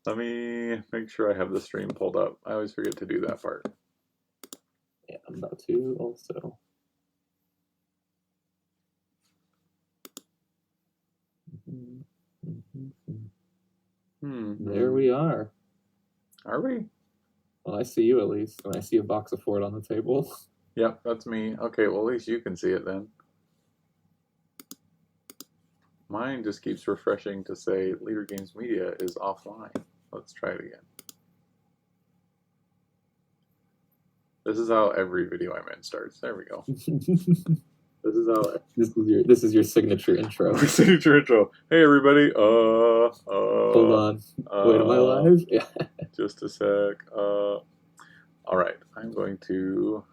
Let me make sure I have the stream pulled up. I always forget to do that part. Yeah, I'm about to also. There we are. Are we? Well, I see you at least, and I see a box of Ford on the table. Yep, that's me. Okay, well, at least you can see it then. Mine just keeps refreshing to say Leader Games Media is offline. Let's try it again. This is how every video I'm in starts. There we go. This is how this is your signature intro. Signature intro. Hey everybody. Hold on. Wait, am I live? Yeah. Just a sec. All right. I'm going to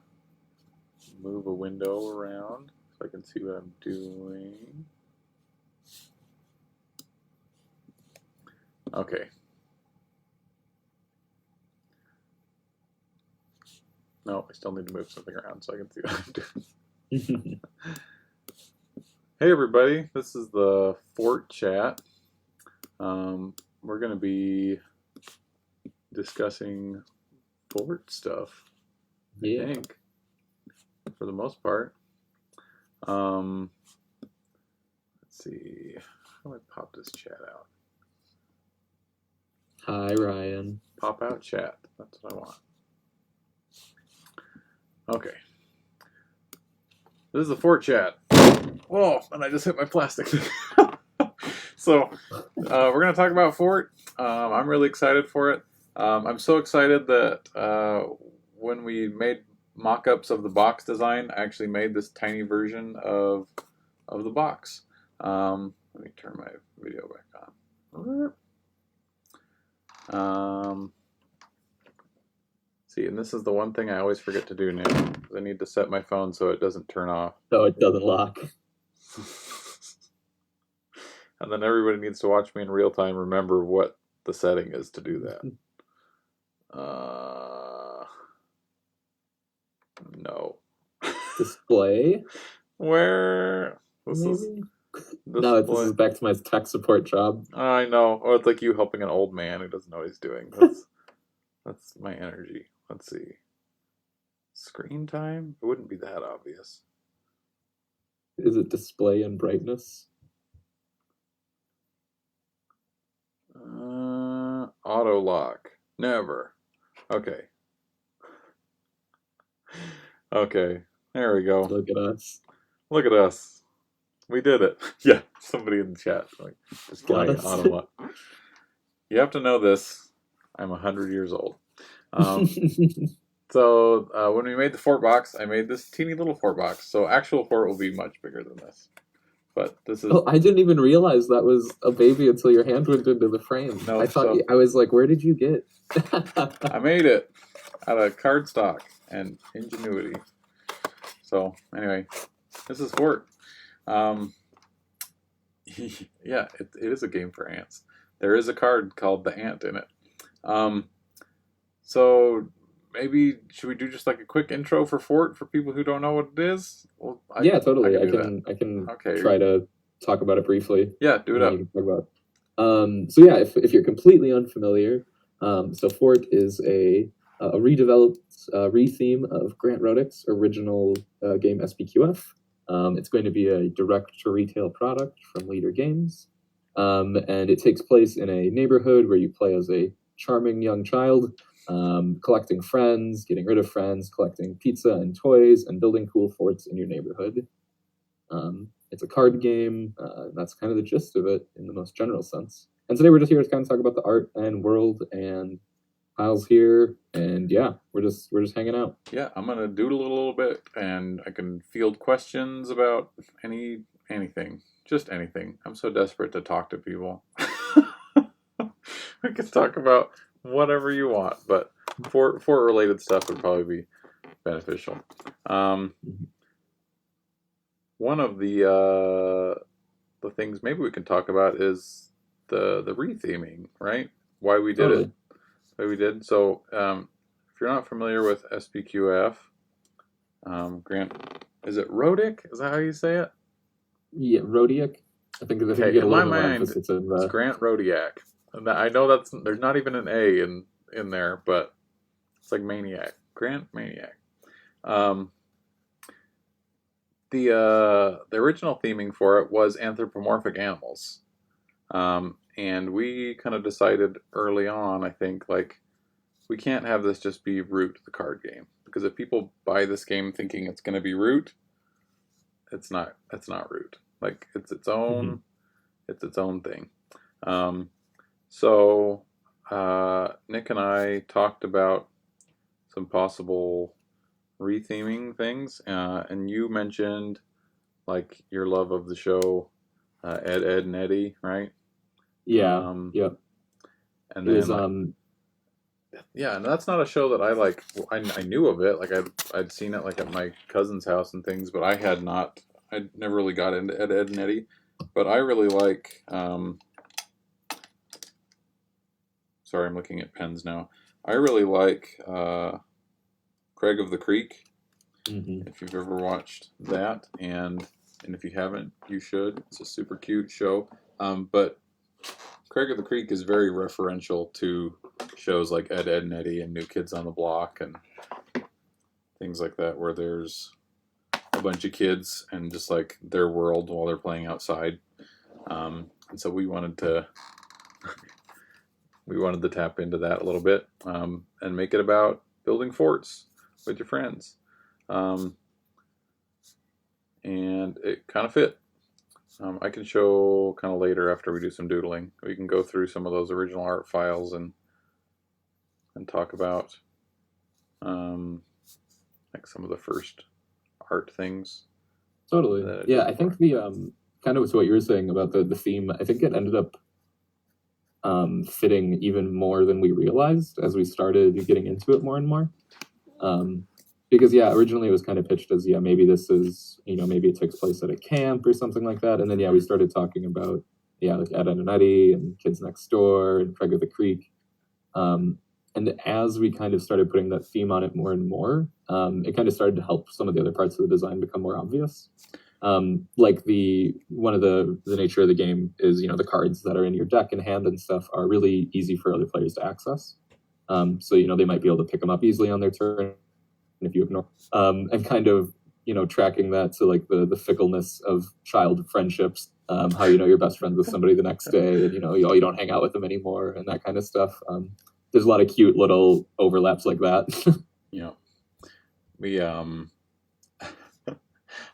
move a window around so I can see what I'm doing. Okay. No, I still need to move something around so I can see what I'm doing. Hey everybody, this is the Fort chat. We're going to be discussing Fort stuff, I think, for the most part. Let's see, how do I pop this chat out? Hi, Ryan. Pop out chat, that's what I want. Okay. This is the Fort chat. Whoa, and I just hit my plastic. So, we're going to talk about Fort. I'm really excited for it. I'm so excited that when we made mock-ups of the box design, I actually made this tiny version of the box. Let me turn my video back on. See, and this is the one thing I always forget to do now. I need to set my phone so it doesn't turn off. So it doesn't lock. And then everybody needs to watch me in real time remember what the setting is to do that. No. Display? Where? This is back to my tech support job. I know. Or it's like you helping an old man who doesn't know what he's doing. That's my energy. Let's see. Screen time? It wouldn't be that obvious. Is it display and brightness? Auto lock. Never. Okay. Okay. There we go. Look at us. Look at us. We did it. Yeah. Somebody in the chat. Like, this guy auto lock. You have to know this. I'm 100 years old. So when we made the Fort box, I made this teeny little Fort box. So actual Fort will be much bigger than this. But this is... Oh, I didn't even realize that was a baby until your hand went into the frame. No, I thought I was like, where did you get? I made it out of cardstock and ingenuity. So anyway, this is Fort. Yeah, it is a game for ants. There is a card called the Ant in it. So maybe should we do just like a quick intro for Fort for people who don't know what it is? Well, yeah, totally. I can try to talk about it briefly. Yeah, do it up. Talk about. So yeah, if you're completely unfamiliar, so Fort is a redeveloped retheme of Grant Rodick's original game SPQF. It's going to be a direct-to-retail product from Leader Games, and it takes place in a neighborhood where you play as a charming young child, collecting friends, getting rid of friends, collecting pizza and toys, and building cool forts in your neighborhood. It's a card game. That's kind of the gist of it in the most general sense. And today we're just here to kind of talk about the art and world, and Kyle's here, and yeah, we're just hanging out. Yeah, I'm gonna doodle a little bit, and I can field questions about anything, just anything. I'm so desperate to talk to people. We can talk about whatever you want, but Fort related stuff would probably be beneficial. One of the things maybe we can talk about is the retheming, right? Why we did it. Why we did. So if you're not familiar with SPQF, Grant, is it Rodick? Is that how you say it? Yeah, Rodiak. I think if you get a little more emphasis in it's Grant Rodiak. And I know there's not even an A in there, but it's like Maniac, Grant Maniac. Um, the original theming for it was anthropomorphic animals, and we kind of decided early on, I think, like we can't have this just be Root the card game, because if people buy this game thinking it's going to be Root, it's not. It's not Root. Like Mhm. it's its own thing. Um, so Nick and I talked about some possible retheming things, and you mentioned like your love of the show, Ed, Ed, and Eddie, right? Yeah, Um, yeah. and It was then like yeah, and that's not a show that I like. I knew of it, like I'd seen it like at my cousin's house and things, but I had not. I never really got into Ed, Ed, and Eddie, but I really like. Sorry, I'm looking at pens now. I really like Craig of the Creek. mhm. If you've ever watched that, and if you haven't, you should. It's a super cute show. But Craig of the Creek is very referential to shows like Ed, Ed and Eddie and New Kids on the Block and things like that, where there's a bunch of kids and just like their world while they're playing outside. And so we wanted to tap into that a little bit, and make it about building forts with your friends. Um, and it kind of fit. I can show kind of later after we do some doodling. We can go through some of those original art files and talk about um, like some of the first art things Totally. that I Yeah, did I for think it. the kind of what you were saying about the theme, I think it ended up fitting even more than we realized as we started getting into it more and more. Um, because yeah, originally it was kind of pitched as yeah, maybe this is maybe it takes place at a camp or something like that, and then yeah, we started talking about yeah like Ed, Ed and Eddie and Kids Next Door and Craig of the Creek. Um, and as we kind of started putting that theme on it more and more, it kind of started to help some of the other parts of the design become more obvious. Like the one of the nature of the game is the cards that are in your deck and hand and stuff are really easy for other players to access. So they might be able to pick them up easily on their turn if you ignore, and kind of tracking that to like the fickleness of child friendships, how you're best friends with somebody the next day and you don't hang out with them anymore and that kind of stuff. There's a lot of cute little overlaps like that. You know, we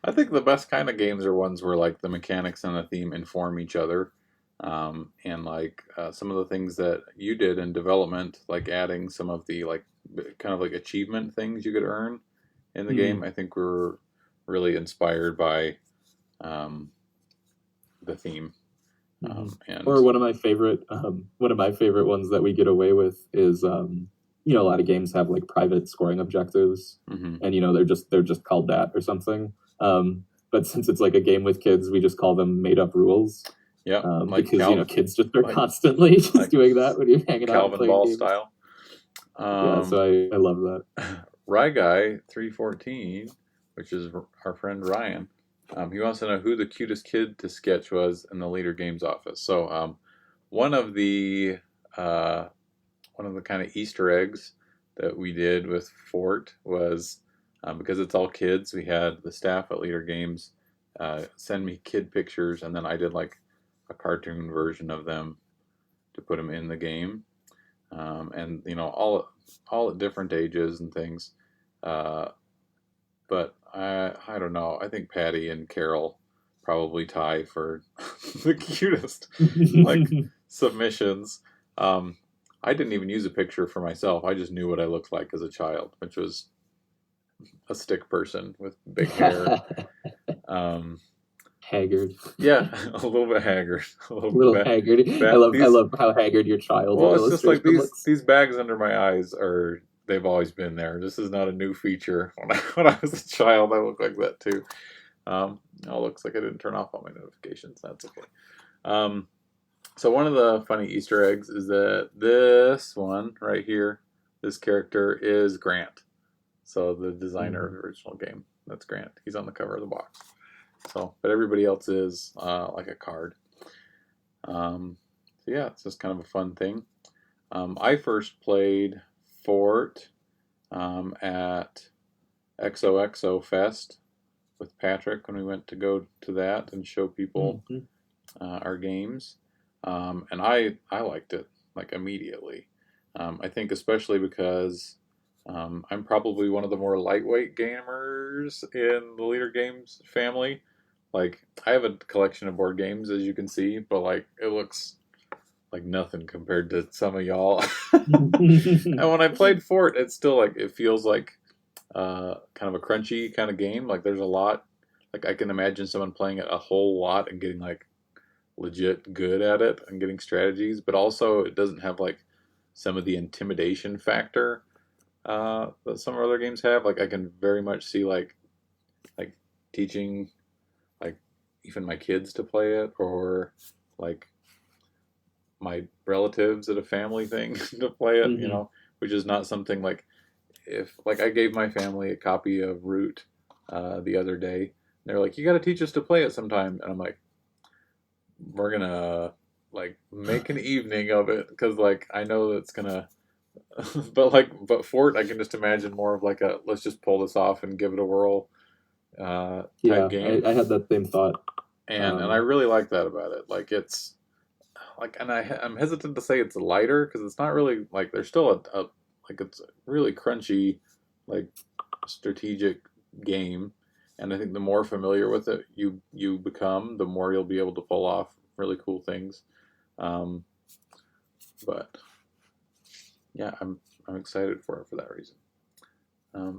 I think the best kind of games are ones where like the mechanics and the theme inform each other. And like some of the things that you did in development, like adding some of the like kind of like achievement things you could earn in the game, Mm, I think were really inspired by um, the theme. mhm. And Or one of my favorite ones that we get away with is a lot of games have like private scoring objectives, mhm. and they're just called that or something. But since it's like a game with kids, we just call them made up rules, Yep, like because kids just are like constantly just like doing that when you're hanging out and Calvin playing Ball games. style. Yeah, so Um, I love that. Rye Guy 314, which is our friend Ryan. He wants to know who the cutest kid to sketch was in the Leader Games office. So one of the uh, one of the kind of Easter eggs that we did with Fort was, because it's all kids. We had the staff at Leader Games send me kid pictures, and then I did like a cartoon version of them to put them in the game, and all at different ages and things. Uh, but I don't know. I think Patty and Carol probably tie for the cutest like submissions. Um, I didn't even use a picture for myself. I just knew what I looked like as a child, which was a stick person with big hair. Um, Haggard, yeah, a little bit haggard, a little a bit little haggard. I bad. love I These love how haggard your childhood Well, it's just like illustration these looks. these bags under my eyes are they've always been there. This is not a new feature. When I was a child, I looked like that too. Oh, looks like I didn't turn off all my notifications. That's okay. Um, so one of the funny Easter eggs is that this one right here, this character is Grant. So the designer of Mhm. the original game, that's Grant. He's on the cover of the box. So, but everybody else is like a card. Um, So yeah, it's just kind of a fun thing. I first played Fort at XOXO Fest with Patrick when we went to go to that and show people Hmm. our games, and I liked it like immediately. I think especially because I'm probably one of the more lightweight gamers in the Leader Games family. Like I have a collection of board games, as you can see, but like it looks like nothing compared to some of y'all. And when I played Fort, it's still like it feels like kind of a crunchy kind of game. Like there's a lot. Like I can imagine someone playing it a whole lot and getting like legit good at it and getting strategies, but also it doesn't have like some of the intimidation factor that some other games have. Like I can very much see like teaching like even my kids to play it or like my relatives at a family thing to play it, you Hmm. know, which is not something like if like I gave my family a copy of Root the other day. They're like, "You got to teach us to play it sometime," and I'm like, "We're gonna like make an evening of it because like I know that's gonna." But Fort, I can just imagine more of like a let's just pull this off and give it a whirl type Yeah, game, I had that same thought. and I really like that about it. Like it's like, and I'm hesitant to say it's lighter because it's not really like there's still a like it's a really crunchy, like strategic game, and I think the more familiar with it you become, the more you'll be able to pull off really cool things. Um, but yeah, I'm excited for it for that reason.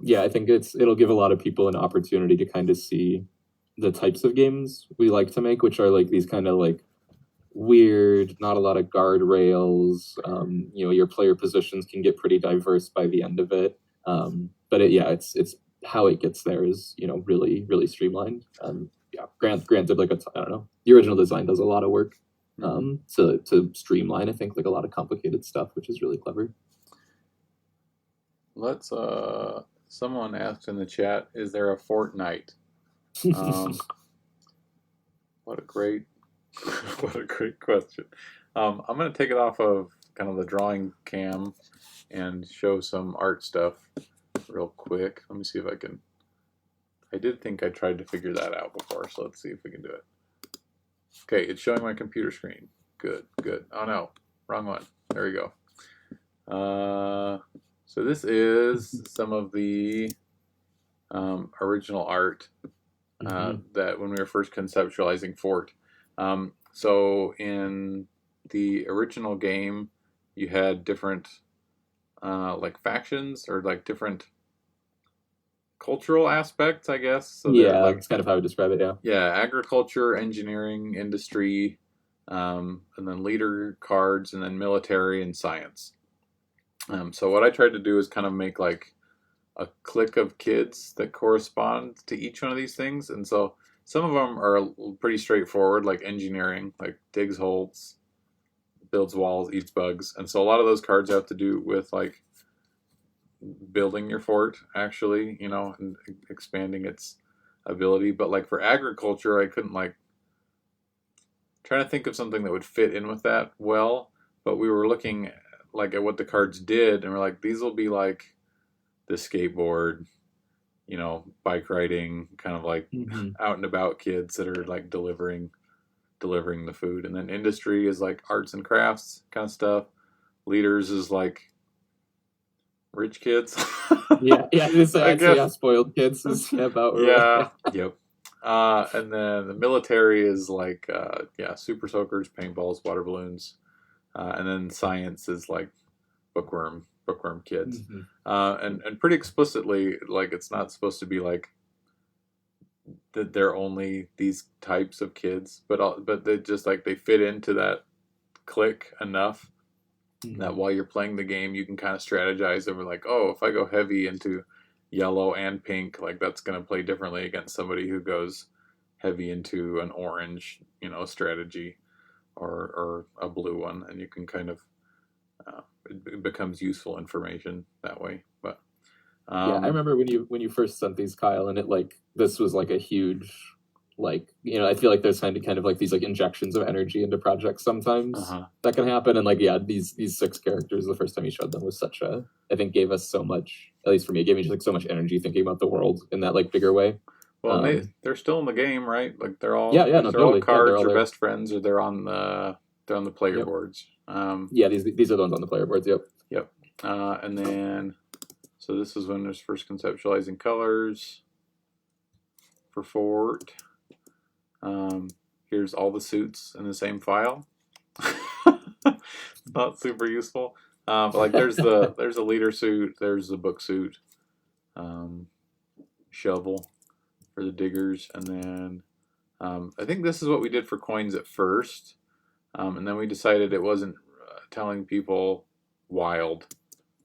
Yeah, I think it'll give a lot of people an opportunity to kind of see the types of games we like to make, which are like these kind of like weird, not a lot of guardrails. Your player positions can get pretty diverse by the end of it. But yeah, it's how it gets there is really really streamlined. Yeah, granted, like I don't know, the original design does a lot of work to streamline. I think like a lot of complicated stuff, which is really clever. Let's someone asked in the chat, is there a Fortnite? Um, what a great what a great question. I'm gonna take it off of kind of the drawing cam and show some art stuff real quick. Let me see if I can. I did think I tried to figure that out before, so let's see if we can do it. Okay, it's showing my computer screen. Good, good. Oh no, wrong one. There we go. So this is some of the original art that when we were first conceptualizing Fort. So in the original game, you had different like factions or like different cultural aspects, I guess. So they're Yeah, like that's kind of how I would describe it. Yeah. yeah, agriculture, engineering, industry, and then leader cards, and then military and science. So what I tried to do is kind of make like a clique of kids that correspond to each one of these things. And so some of them are pretty straightforward, like engineering, like digs holes, builds walls, eats bugs. And so a lot of those cards have to do with like building your fort, actually, you know, and expanding its ability. But like for agriculture, I couldn't like trying to think of something that would fit in with that well. But we were looking like at what the cards did, and we're like, these will be like the skateboard, you know, bike riding, kind of like out and about kids that are like delivering the food. And then industry is like arts and crafts kind of stuff. Leaders is like rich kids. Yeah, yeah. I I'd say guess. yeah, spoiled kids is about Yeah. right. Yep. And then the military is like yeah, super soakers, paintballs, water balloons. And then science is like bookworm kids. And pretty explicitly, like it's not supposed to be like that they're only these types of kids, but they just like they fit into that clique enough that while you're playing the game, you can kind of strategize over like, oh, if I go heavy into yellow and pink, like that's going to play differently against somebody who goes heavy into an orange, you know, strategy or a blue one, and you can kind of it becomes useful information that way. But Yeah, I remember when you first sent these, Kyle, and it like this was like a huge like, I feel like there's kind of like these like injections of energy into projects sometimes Uh-huh. that can happen. And like, yeah, these 6 characters, the first time you showed them was I think gave us so much, at least for me, it gave me just like so much energy thinking about the world in that like bigger way. Well, they're still in the game, right? Like they're all no, they're totally. all cards they're all or there. best friends, or they're on the player boards. Yeah, these are the ones on the player boards. Yep. Yep. And then, so this is when there's first conceptualizing colors for Fort. Here's all the suits in the same file. Not super useful. But like there's a leader suit, there's the book suit, shovel for the diggers, and then I think this is what we did for coins at first, and then we decided it wasn't telling people wild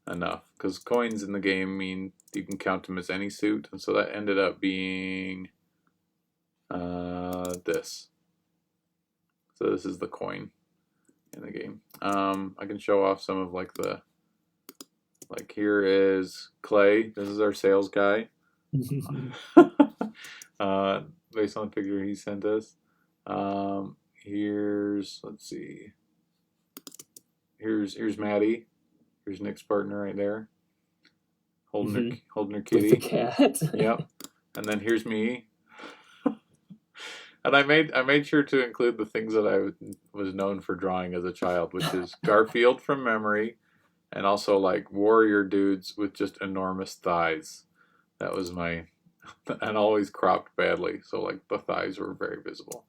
enough, because coins in the game mean you can count them as any suit, and so that ended up being this. So this is the coin in the game. I can show off some of like here is Clay. This is our sales guy. Based on the figure he sent us. Let's see. Here's Maddie. Here's Nick's partner right there, holding her kitty. With the cat. Yep. And then here's me. And I made sure to include the things that I was known for drawing as a child, which is Garfield from memory, and also like warrior dudes with just enormous thighs. That was and always cropped badly, so like the thighs were very visible.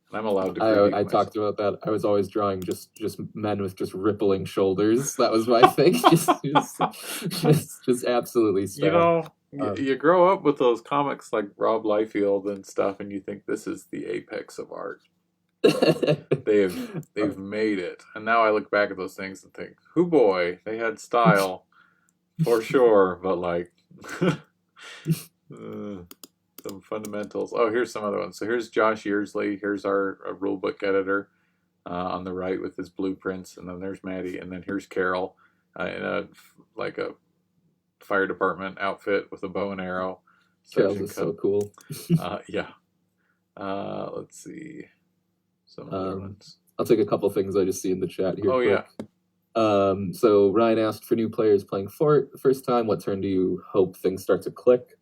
And I'm allowed to. I talked about that. I was always drawing just men with just rippling shoulders. That was my thing. just absolutely stuff. You grow up with those comics like Rob Liefeld and stuff, and you think this is the apex of art. They've made it, and now I look back at those things and think, "Hoo boy, they had style for sure." But like some fundamentals. Oh, here's some other ones. So here's Josh Yearsley. Here's our rulebook editor on the right with his blueprints, and then there's Maddie, and then here's Carol in a fire department outfit with a bow and arrow. Carol's is so cool. Yeah. Let's see. Some other ones. I'll take a couple things I just see in the chat here. Oh, quick. Yeah. So Ryan asked for new players playing Fort the first time. What turn do you hope things start to click?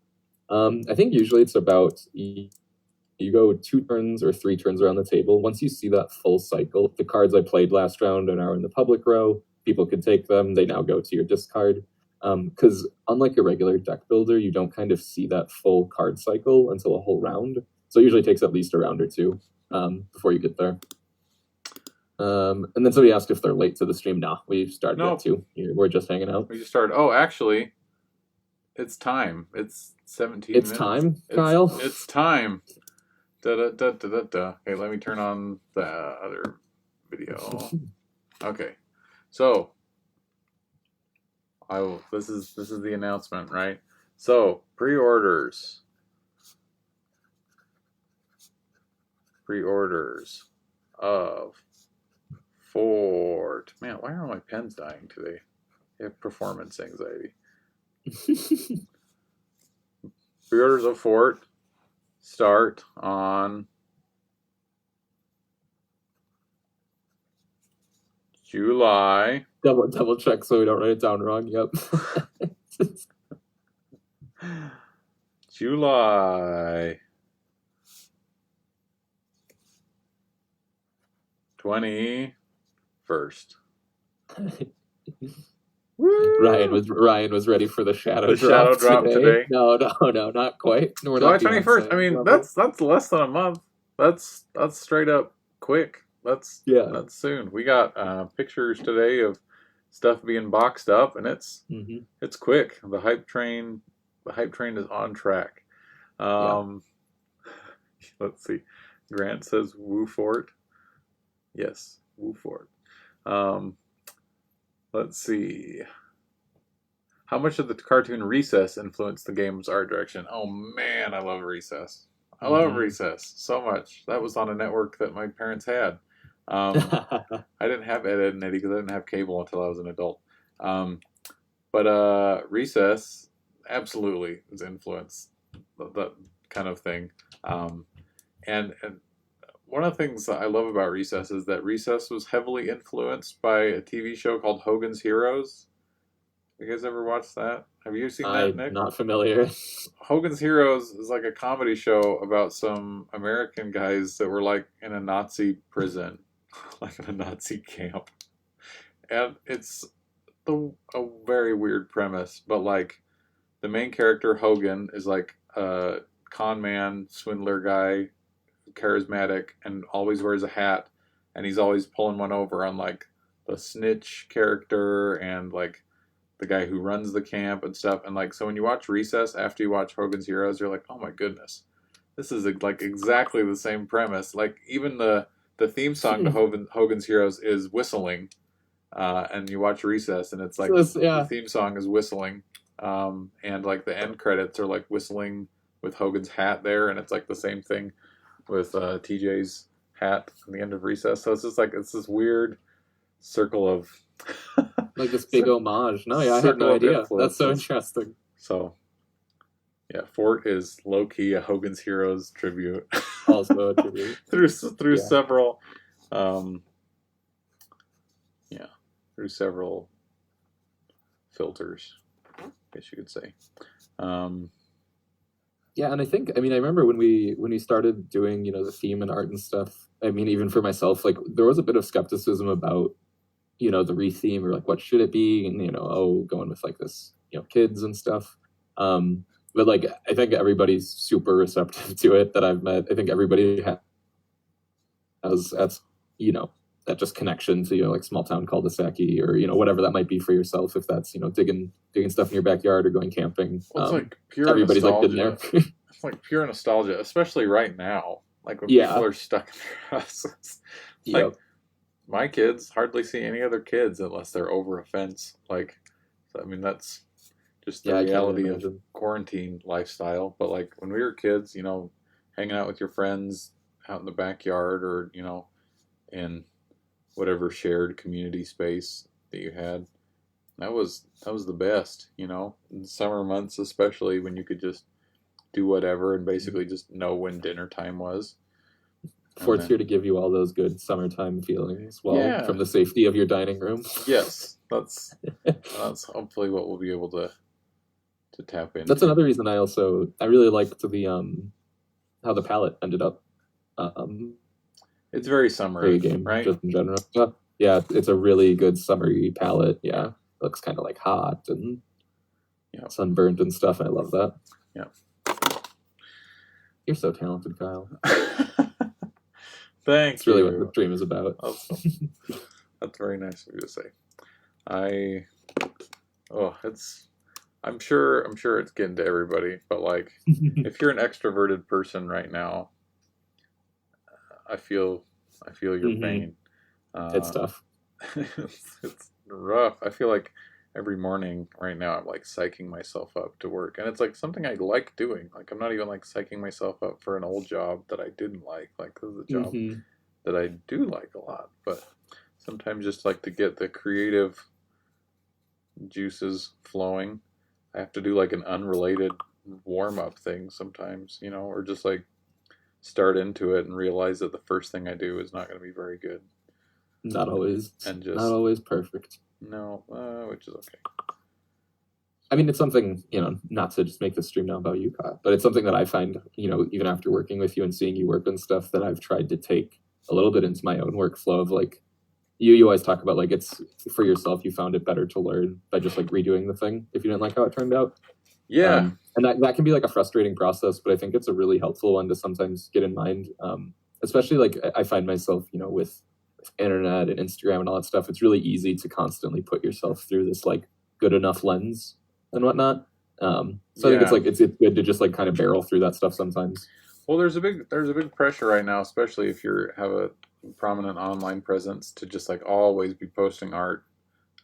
I think usually it's about you go 2 turns or 3 turns around the table. Once you see that full cycle, the cards I played last round are now in the public row. People can take them. They now go to your discard. Because unlike a regular deck builder, you don't kind of see that full card cycle until a whole round. So it usually takes at least a round or 2 before you get there. And then somebody asked if they're late to the stream. Nah, we started at 2. We're just hanging out. We just started. Oh, actually, it's time. It's 17 minutes. It's time, Kyle? It's time. Da-da-da-da-da-da. Okay, let me turn on the other video. Okay. So, this is the announcement, right? So, pre-orders of Fort. Man, why are my pens dying today? I have performance anxiety. Pre-orders of Fort start on July. Double check so we don't write it down wrong. Yep. July 21st. Ryan was ready for the shadow drop today. No, not quite. No, July 21st. I mean, that's less than a month. That's straight up quick. That's soon. We got pictures today of stuff being boxed up, and it's quick. The hype train is on track. Let's see. Grant says Woo Fort. Yes, Woo Fort. Let's see. How much of the cartoon Recess influenced the game's art direction? Oh man, I love Recess. I love Recess so much. That was on a network that my parents had. I didn't have Ed, Edd and Eddy because I didn't have cable until I was an adult. But Recess absolutely has influenced that kind of thing. and one of the things that I love about Recess is that Recess was heavily influenced by a TV show called Hogan's Heroes. You guys ever watched that? Have you seen that, I'm Nick? not familiar. Hogan's Heroes is like a comedy show about some American guys that were like in a Nazi prison, like in a Nazi camp. And it's a very weird premise, but like the main character, Hogan, is like a con man, swindler guy, charismatic, and always wears a hat, and he's always pulling one over on like the snitch character and like the guy who runs the camp and stuff. And like, so when you watch Recess after you watch Hogan's Heroes, you're like, oh my goodness, this is like exactly the same premise. Like even the theme song to Hogan's Heroes is whistling, and you watch Recess and it's like the theme song is whistling, and like the end credits are like whistling with Hogan's hat there, and it's like the same thing with TJ's hat on the end of Recess. So it's just like it's this weird circle of like this big homage. No, yeah, I had no idea. That's so interesting. So yeah, Fort is low key a Hogan's Heroes tribute. Also a tribute through several, through several filters, I guess you could say. Yeah, and I remember when we started doing, the theme and art and stuff. I mean, even for myself, like there was a bit of skepticism about, the retheme or like what should it be, and going with like this, kids and stuff. But like I think everybody's super receptive to it that I've met. I think everybody has that just connection to like small town cul-de-sac or whatever that might be for yourself, if that's digging stuff in your backyard or going camping. Well, it's like pure everybody's nostalgia. Like been there. It's like pure nostalgia, especially right now. Like when people are stuck in their houses. Like my kids hardly see any other kids unless they're over a fence. Like, I mean, that's just the reality of quarantine lifestyle. But like when we were kids, hanging out with your friends out in the backyard or in whatever shared community space that you had, that was the best. In summer months especially, when you could just do whatever and basically just know when dinner time was. Fort's here to give you all those good summertime feelings from the safety of your dining room. Yes, that's hopefully what we'll be able to tap into. That's another reason I really liked how the palette ended up. It's very summery game, right? Just in general. Yeah, it's a really good summery palette. Yeah, it looks kind of like hot and sunburned and stuff. I love that. Yeah. You're so talented, Kyle. Thanks. It's really what the dream is about. That's very nice of you to say. I'm sure it's getting to everybody, but like, if you're an extroverted person right now, I feel your pain. It's tough. It's rough. I feel like every morning right now I'm like psyching myself up to work, and it's like something I like doing. Like I'm not even like psyching myself up for an old job that I didn't like this is a job that I do like a lot. But sometimes just like to get the creative juices flowing, I have to do like an unrelated warm-up thing sometimes, or just like start into it and realize that the first thing I do is not going to be very good. Not always. And just not always perfect. No, which is okay. I mean, it's something, not to just make this stream now about you, Kyle, but it's something that I find, even after working with you and seeing you work and stuff, that I've tried to take a little bit into my own workflow of like, you always talk about like, it's for yourself, you found it better to learn by just like redoing the thing if you didn't like how it turned out. Yeah. And that can be like a frustrating process, but I think it's a really helpful one to sometimes get in mind. Especially like I find myself, with internet and Instagram and all that stuff, it's really easy to constantly put yourself through this like good enough lens and whatnot. So I think it's like it's good to just like kind of barrel through that stuff sometimes. Well, there's a big pressure right now, especially if you have a prominent online presence, to just like always be posting art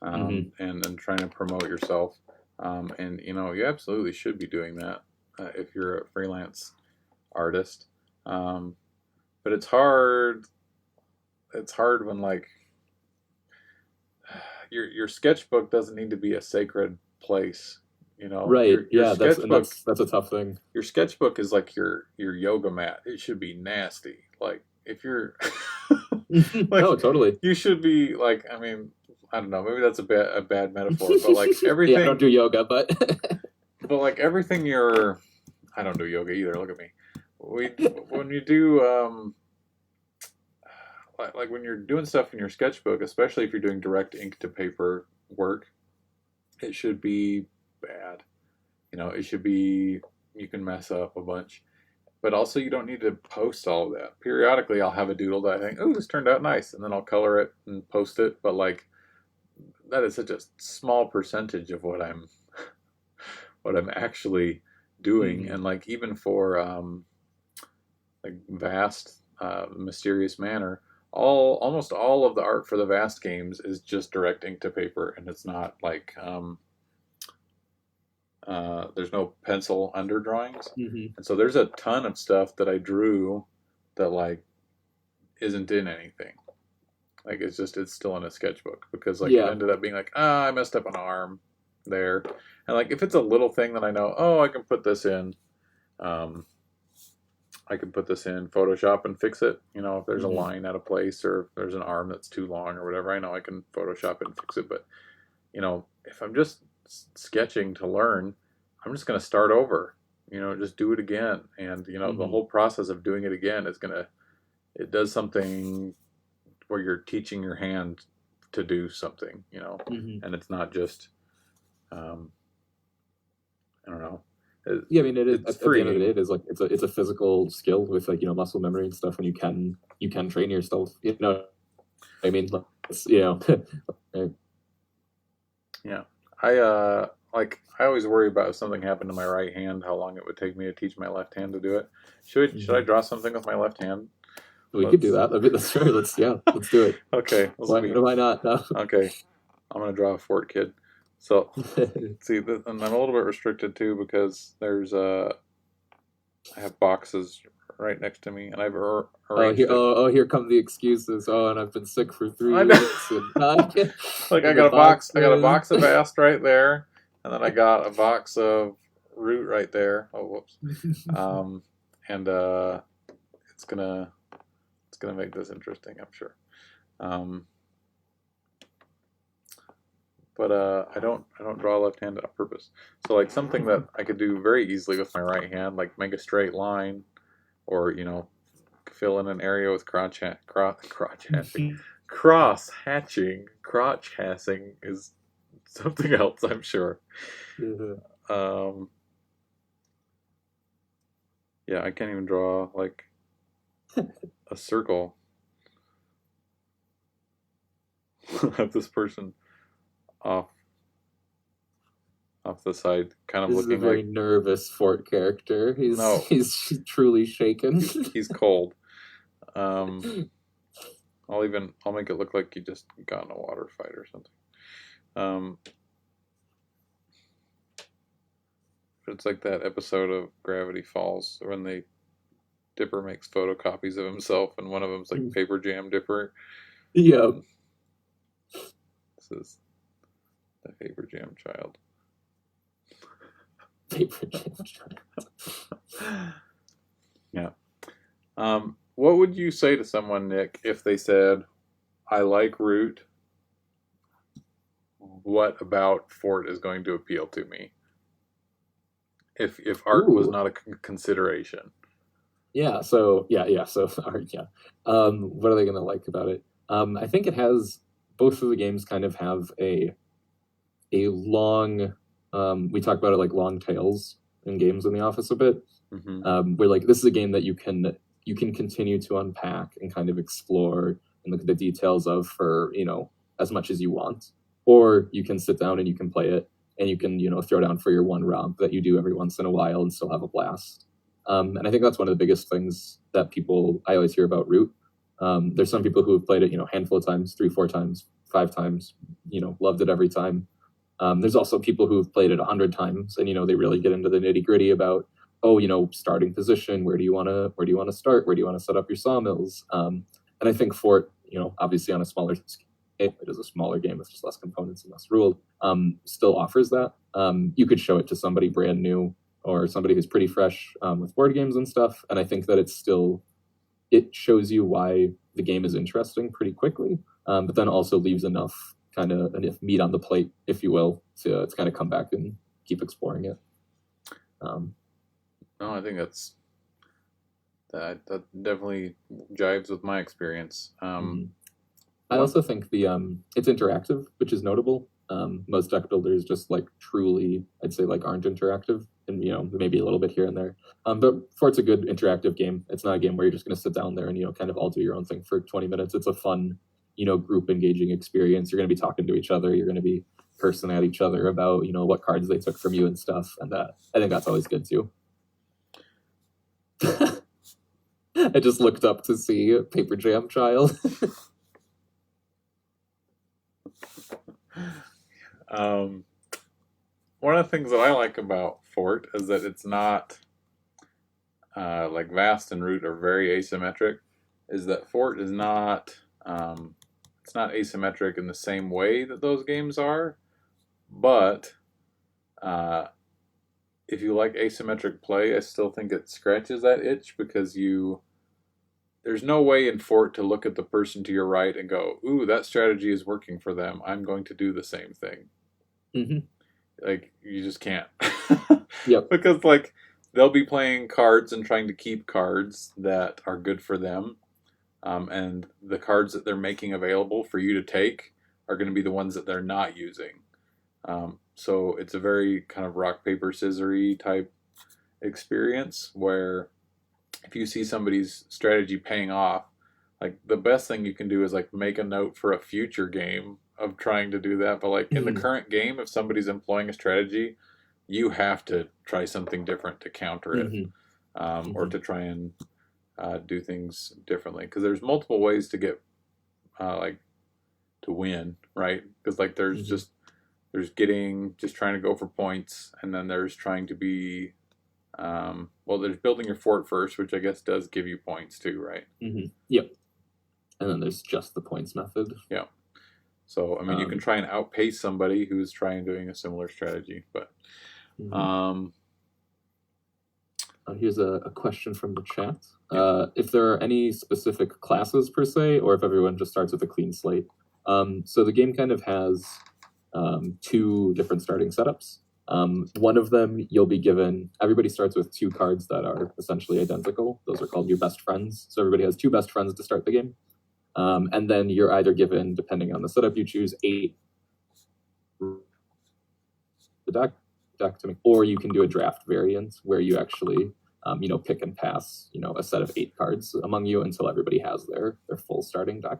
and trying to promote yourself. And you absolutely should be doing that if you're a freelance artist. But it's hard. It's hard when like your sketchbook doesn't need to be a sacred place You know, Right. your Yeah. sketchbook That's a tough thing. your sketchbook is like your yoga mat. It should be nasty. Like if you're like No, totally. you should be like I mean I don't know maybe that's a bad metaphor but like Yeah, I don't everything do yoga, but but like everything you're I don't do yoga either. Look at me. We when you do like when you're doing stuff in your sketchbook, especially if you're doing direct ink to paper work, it should be bad. You know, it should be you can mess up a bunch. But also you don't need to post all of that. Periodically I'll have a doodle that I think, oh, this turned out nice, and then I'll color it and post it. But like that is such a small percentage of what I'm actually doing. And like even for like Vast, Mysterious Manor, almost all of the art for the Vast games is just direct ink to paper, and it's not like there's no pencil under drawings, and so there's a ton of stuff that I drew that like isn't in anything. Like it's still in a sketchbook because like it ended up being like I messed up an arm there, and like if it's a little thing that I know, oh, I can put this in. I can put this in Photoshop and fix it. You know, if there's a line out of place or if there's an arm that's too long or whatever, I know I can Photoshop it and fix it. But, you know, if I'm just sketching to learn, I'm just going to start over, you know, just do it again. And, you know, the whole process of doing it again is it does something where you're teaching your hand to do something, you know, and it's not just, I don't know. Yeah, I mean, it is it's at free. the end of the day, it is like it's a physical skill with like muscle memory and stuff, and you can train yourself. You know, I mean, Yeah, I always worry about if something happened to my right hand, how long it would take me to teach my left hand to do it. Should I draw something with my left hand? We could do that. I mean, let's do it. Okay. Why not? No. Okay, I'm gonna draw a fort kid. So, see, and I'm a little bit restricted too because I have boxes right next to me, and I've arranged here come the excuses. Oh, and I've been sick for 3 weeks. And, like I got a box of Vast right there, and then I got a box of Root right there. Oh, whoops. And it's gonna make this interesting, I'm sure. But I don't draw left-handed on purpose. So like something that I could do very easily with my right hand, like make a straight line, or you know, fill in an area with crotch hatching. Cross hatching, crotch hatching is something else, I'm sure. Yeah, I can't even draw like a circle of this person off the side, kind of this looking is a very like nervous Fort character. He's truly shaken. He's cold. I'll make it look like he just got in a water fight or something. It's like that episode of Gravity Falls when Dipper makes photocopies of himself, and one of them's like Paper Jam Dipper. Yeah. This is the Paper Jam child. Paper Jam child. Yeah. What would you say to someone, Nick, if they said, I like Root, what about Fort is going to appeal to me? If art was not a consideration. Yeah, so art, yeah. What are they gonna like about it? I think it has both of the games kind of have a long we talk about it like long tails in games in the office a bit. Where like this is a game that you can continue to unpack and kind of explore and look at the details of for, you know, as much as you want. Or you can sit down and you can play it and you can, you know, throw down for your one romp that you do every once in a while and still have a blast. And I think that's one of the biggest things that I always hear about Root. There's some people who have played it, you know, a handful of times, 3, 4 times, 5 times, you know, loved it every time. There's also people who have played it 100 times and, you know, they really get into the nitty gritty about, oh, you know, starting position, where do you want to start? Where do you want to set up your sawmills? And I think Fort, you know, obviously on a smaller scale, it is a smaller game with just less components and less ruled, still offers that. you could show it to somebody brand new or somebody who's pretty fresh with board games and stuff. And I think that it shows you why the game is interesting pretty quickly, but then also leaves enough kind of meat on the plate, if you will, to kind of come back and keep exploring it. No, I think that definitely jives with my experience. I also think it's interactive, which is notable. Most deck builders just like truly, I'd say, like aren't interactive, and maybe a little bit here and there. But Fort's a good interactive game. It's not a game where you're just going to sit down there and kind of all do your own thing for 20 minutes. It's a fun group engaging experience. You're going to be talking to each other. You're going to be cursing at each other about what cards they took from you and stuff. And I think that's always good too. I just looked up to see Paper Jam Child. One of the things that I like about Fort is that it's not like Vast and Root are very asymmetric. Is that Fort is not it's not asymmetric in the same way that those games are, but if you like asymmetric play, I still think it scratches that itch because there's no way in Fort to look at the person to your right and go, ooh, that strategy is working for them. I'm going to do the same thing. Mm-hmm. Like, you just can't. Yep. Because, like, they'll be playing cards and trying to keep cards that are good for them. And the cards that they're making available for you to take are going to be the ones that they're not using. So it's a very kind of rock, paper, scissory type experience where if you see somebody's strategy paying off, like the best thing you can do is like make a note for a future game of trying to do that. But like in the current game, if somebody's employing a strategy, you have to try something different to counter it, or to try and do things differently. Because there's multiple ways to get like to win, right? Because like there's just trying to go for points, and then there's trying to be there's building your fort first, which I guess does give you points too, right? Yep. And then there's just the points method. Yeah. So I mean, you can try and outpace somebody who's doing a similar strategy, but here's a question from the chat. If there are any specific classes per se, or if everyone just starts with a clean slate. So the game kind of has two different starting setups. One of them, you'll be given, everybody starts with two cards that are essentially identical. Those are called your best friends. So everybody has two best friends to start the game. And then you're either given, depending on the setup you choose, 8 the deck to make, or you can do a draft variant where you actually pick and pass a set of 8 cards among you until everybody has their full starting deck.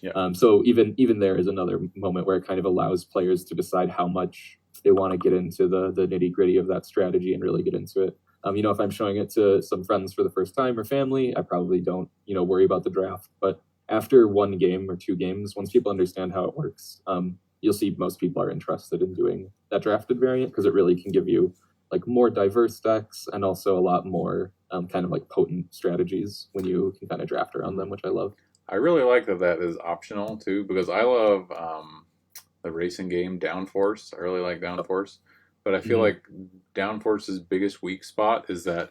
Yeah. So even there is another moment where it kind of allows players to decide how much they want to get into the nitty gritty of that strategy and really get into it. If I'm showing it to some friends for the first time or family, I probably don't worry about the draft. But after one game or 2 games, once people understand how it works, you'll see most people are interested in doing that drafted variant because it really can give you like more diverse decks and also a lot more kind of like potent strategies when you can kind of draft around them, which I love. I really like that is optional too, because I love the racing game Downforce. I really like Downforce, but I feel like Downforce's biggest weak spot is that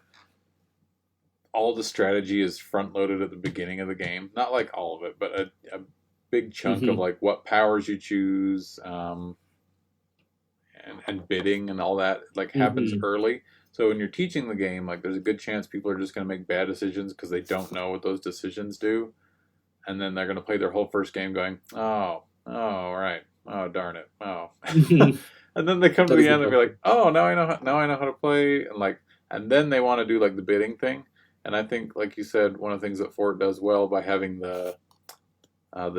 all the strategy is front loaded at the beginning of the game. Not like all of it, but a big chunk of like what powers you choose, and bidding and all that like happens early. So when you're teaching the game, like there's a good chance people are just going to make bad decisions because they don't know what those decisions do, and then they're going to play their whole first game going, oh right, oh darn it, oh, and then they come to the end and be like, oh now I know how to play, and then they want to do like the bidding thing. And I think, like you said, one of the things that Fort does well by having the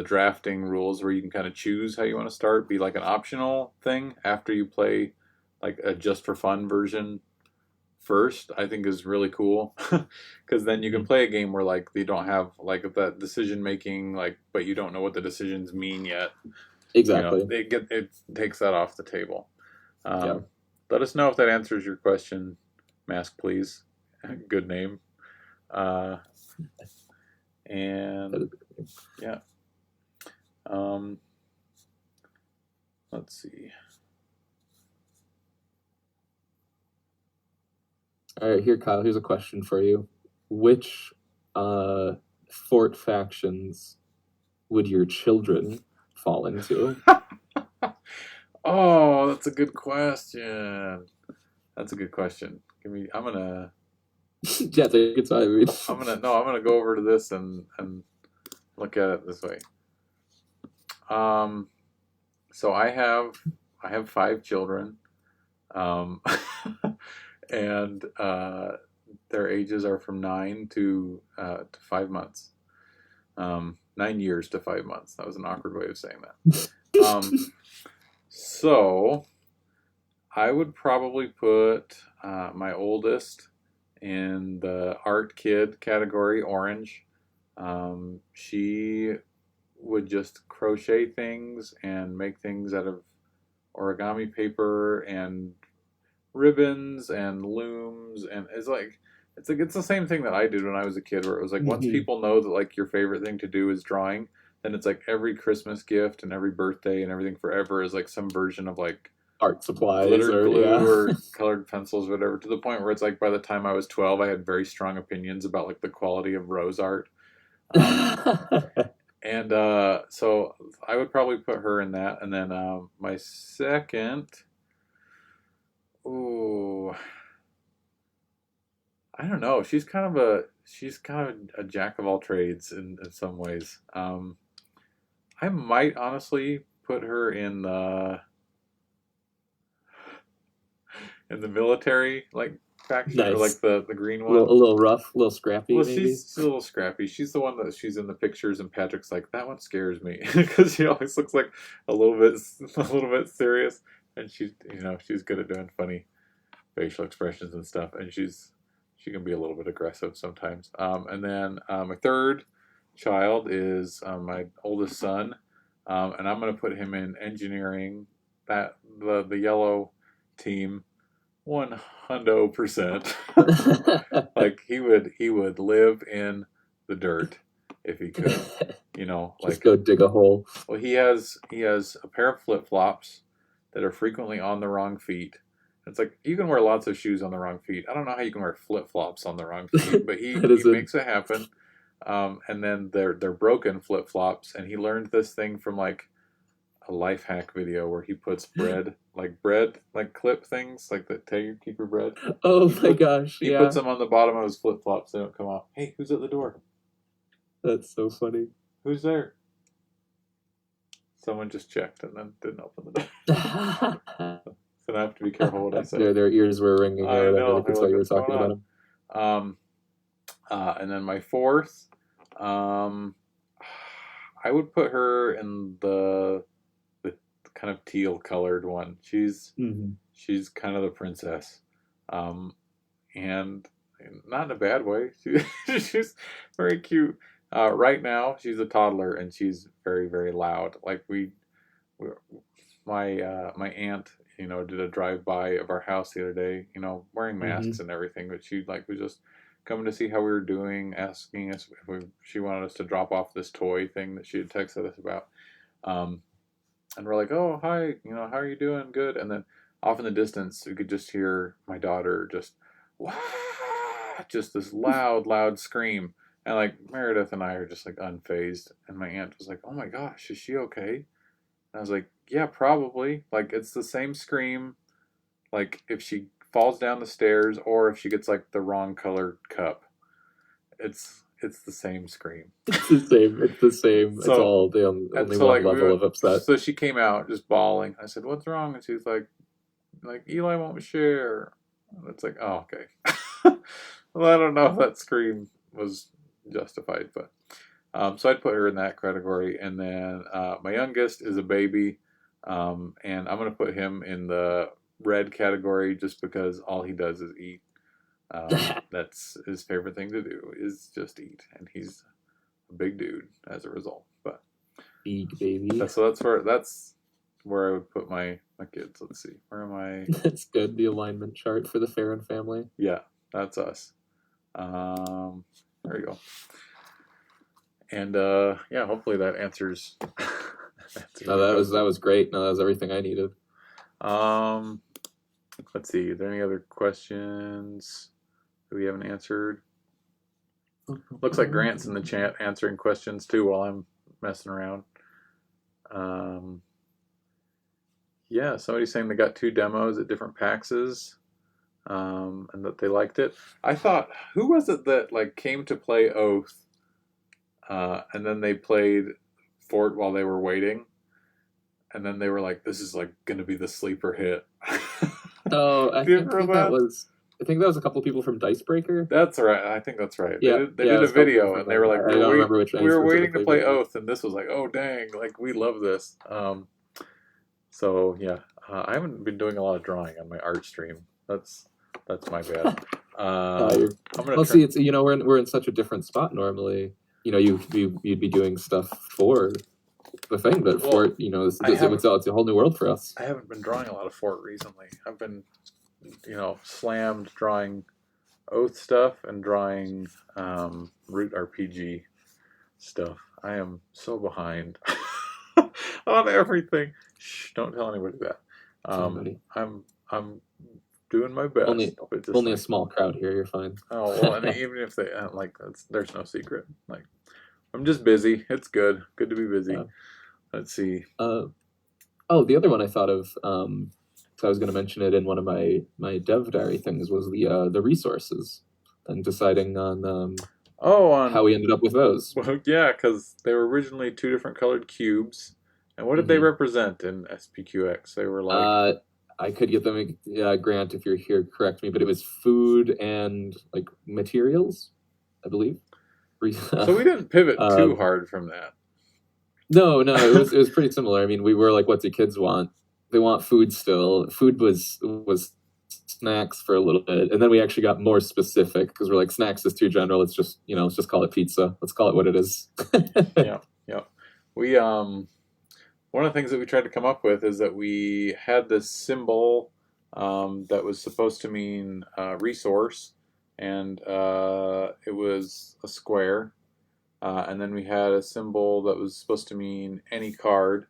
drafting rules where you can kind of choose how you want to start be like an optional thing after you play like a just for fun version first, I think is really cool. Because then you can play a game where like you don't have like that decision making, like, but you don't know what the decisions mean yet. Exactly. It takes that off the table. Let us know if that answers your question, Mask Please. Good name. And yeah. Let's see. All right, here, Kyle. Here's a question for you. Which fort factions would your children fall into? Oh, that's a good question. That's a good question. Give me. I'm gonna. Yeah, take your time. I'm gonna. No, I'm gonna go over to this and look at it this way. Um. So I have 5 children. Um. and their ages are from 9 to 5 months. 9 years to 5 months. That was an awkward way of saying that. So I would probably put my oldest in the art kid category, orange. She would just crochet things and make things out of origami paper and ribbons and looms, and it's the same thing that I did when I was a kid, where it was like once Mhm. people know that like your favorite thing to do is drawing, then it's like every Christmas gift and every birthday and everything forever is like some version of like Art supplies glitter or glue or yeah. colored pencils, whatever, to the point where it's like by the time I was 12, I had very strong opinions about like the quality of rose art. Um, and so I would probably put her in that, and then my second, ooh, I don't know. She's kind of a jack of all trades in some ways. I might honestly put her in the military like faction, or like Nice. the green A one. little rough, a little scrappy, Well, maybe. she's a little scrappy. She's the one that she's in the pictures, and Patrick's like, that one scares me because she always looks like a little bit serious, and she's good at doing funny facial expressions and stuff, and she can be a little bit aggressive sometimes. And then my third child is my oldest son, and I'm gonna put him in engineering. That the yellow team, 100%. Like he would live in the dirt if he could. Just Like, go dig a hole. well, he has a pair of flip flops that are frequently on the wrong feet. It's like you can wear lots of shoes on the wrong feet. I don't know how you can wear flip flops on the wrong feet, but That he is a makes it happen. And then they're broken flip flops, and he learned this thing from like a life hack video where he puts bread like clip things like that keep your bread. oh He my put gosh, he puts yeah. them on the bottom of his flip flops. They don't come off. Hey, who's at the door? That's so funny. Who's there? Someone just checked and then didn't open the door. So I have to be careful what I say. Their ears were ringing I or whatever. know. They They're could tell like, you were what's going talking about on? them. And then my fourth, um, I would put her in the kind of teal colored one. Hmm. She's kind of the princess, um, and not in a bad way. She's very cute. Right now, she's a toddler and she's very very loud. Like we my aunt, did a drive by of our house the other day, wearing masks Hmm. and everything, but she like was just coming to see how we were doing, asking us if she wanted us to drop off this toy thing that she had texted us about. Um, and we're like, "Oh, hi, how are you doing? Good." And then off in the distance, we could just hear my daughter just, "Wah!" Just this loud, loud scream. And like Meredith and I are just like unfazed, and my aunt was like, "Oh my gosh, is she okay?" And I was like, yeah, probably. Like it's the same scream, like if she falls down the stairs or if she gets like the wrong colored cup. It's the same scream. It's the same. It's the same. It's So all the and only so one like level of upset. so she came out just bawling. I said, "What's wrong?" And she's like Eli won't share. And it's like, oh, okay. Well, I don't know if that scream was justified, but so I'd put her in that category. And then my youngest is a baby, and I'm going to put him in the red category just because all he does is eat. That's his favorite thing to do is just eat, and he's a big dude as a result. But Big baby. that's where I would put my kids. Let's see, where am I? That's good. The alignment chart for the Farron family. Yeah, that's us. There you go. And yeah, hopefully that answers. No, that was great. No, that was everything I needed. Let's see. Are there any other questions? we haven't answered? Looks like Grant's in the chat answering questions too while I'm messing around. Yeah, somebody's saying they got 2 demos at different PAXs, and that they liked it. I thought, who was it that like came to play Oath, and then they played Fort while they were waiting, and then they were like, "This is like going to be the sleeper hit." Oh, I Do you think remember that? I think that was a couple people from Dicebreaker. That's right. I think that's right. Yeah, They yeah, did it a was a couple video from and they were like, I don't remember which we names were specifically, waiting to play but yeah. Oath, and this was like, oh dang, like we love this. So yeah, I haven't been doing a lot of drawing on my art stream. That's my bad. I'm gonna Well, see, it's we're in such a different spot normally. You'd be doing stuff for the thing, but Well, Fort, it's a whole new world for us. I haven't been drawing a lot of Fort recently. I've been, slammed drawing Oath stuff and drawing Root RPG stuff. I am so behind on everything. Shh, don't tell anybody that. Somebody. I'm doing my best. Only a small crowd here. You're fine. Oh well, and even if they there's no secret. Like, I'm just busy. It's good. Good to be busy. Yeah. Let's see. The other one I thought of. So I was going to mention it in one of my dev diary things was the resources and deciding on how we ended up with those. Well, yeah, because they were originally 2 different colored cubes, and what did they represent in SPQX? They were like. I could get them, Grant, if you're here, correct me, but it was food and like materials, I believe. So we didn't pivot too hard from that. No, it was pretty similar. I mean, we were like, what do kids want? They want food still. Food was snacks for a little bit, and then we actually got more specific because we're like, snacks is too general. Let's just call it pizza. Let's call it what it is. Yeah. We one of the things that we tried to come up with is that we had this symbol that was supposed to mean resource, and it was a square, and then we had a symbol that was supposed to mean any card,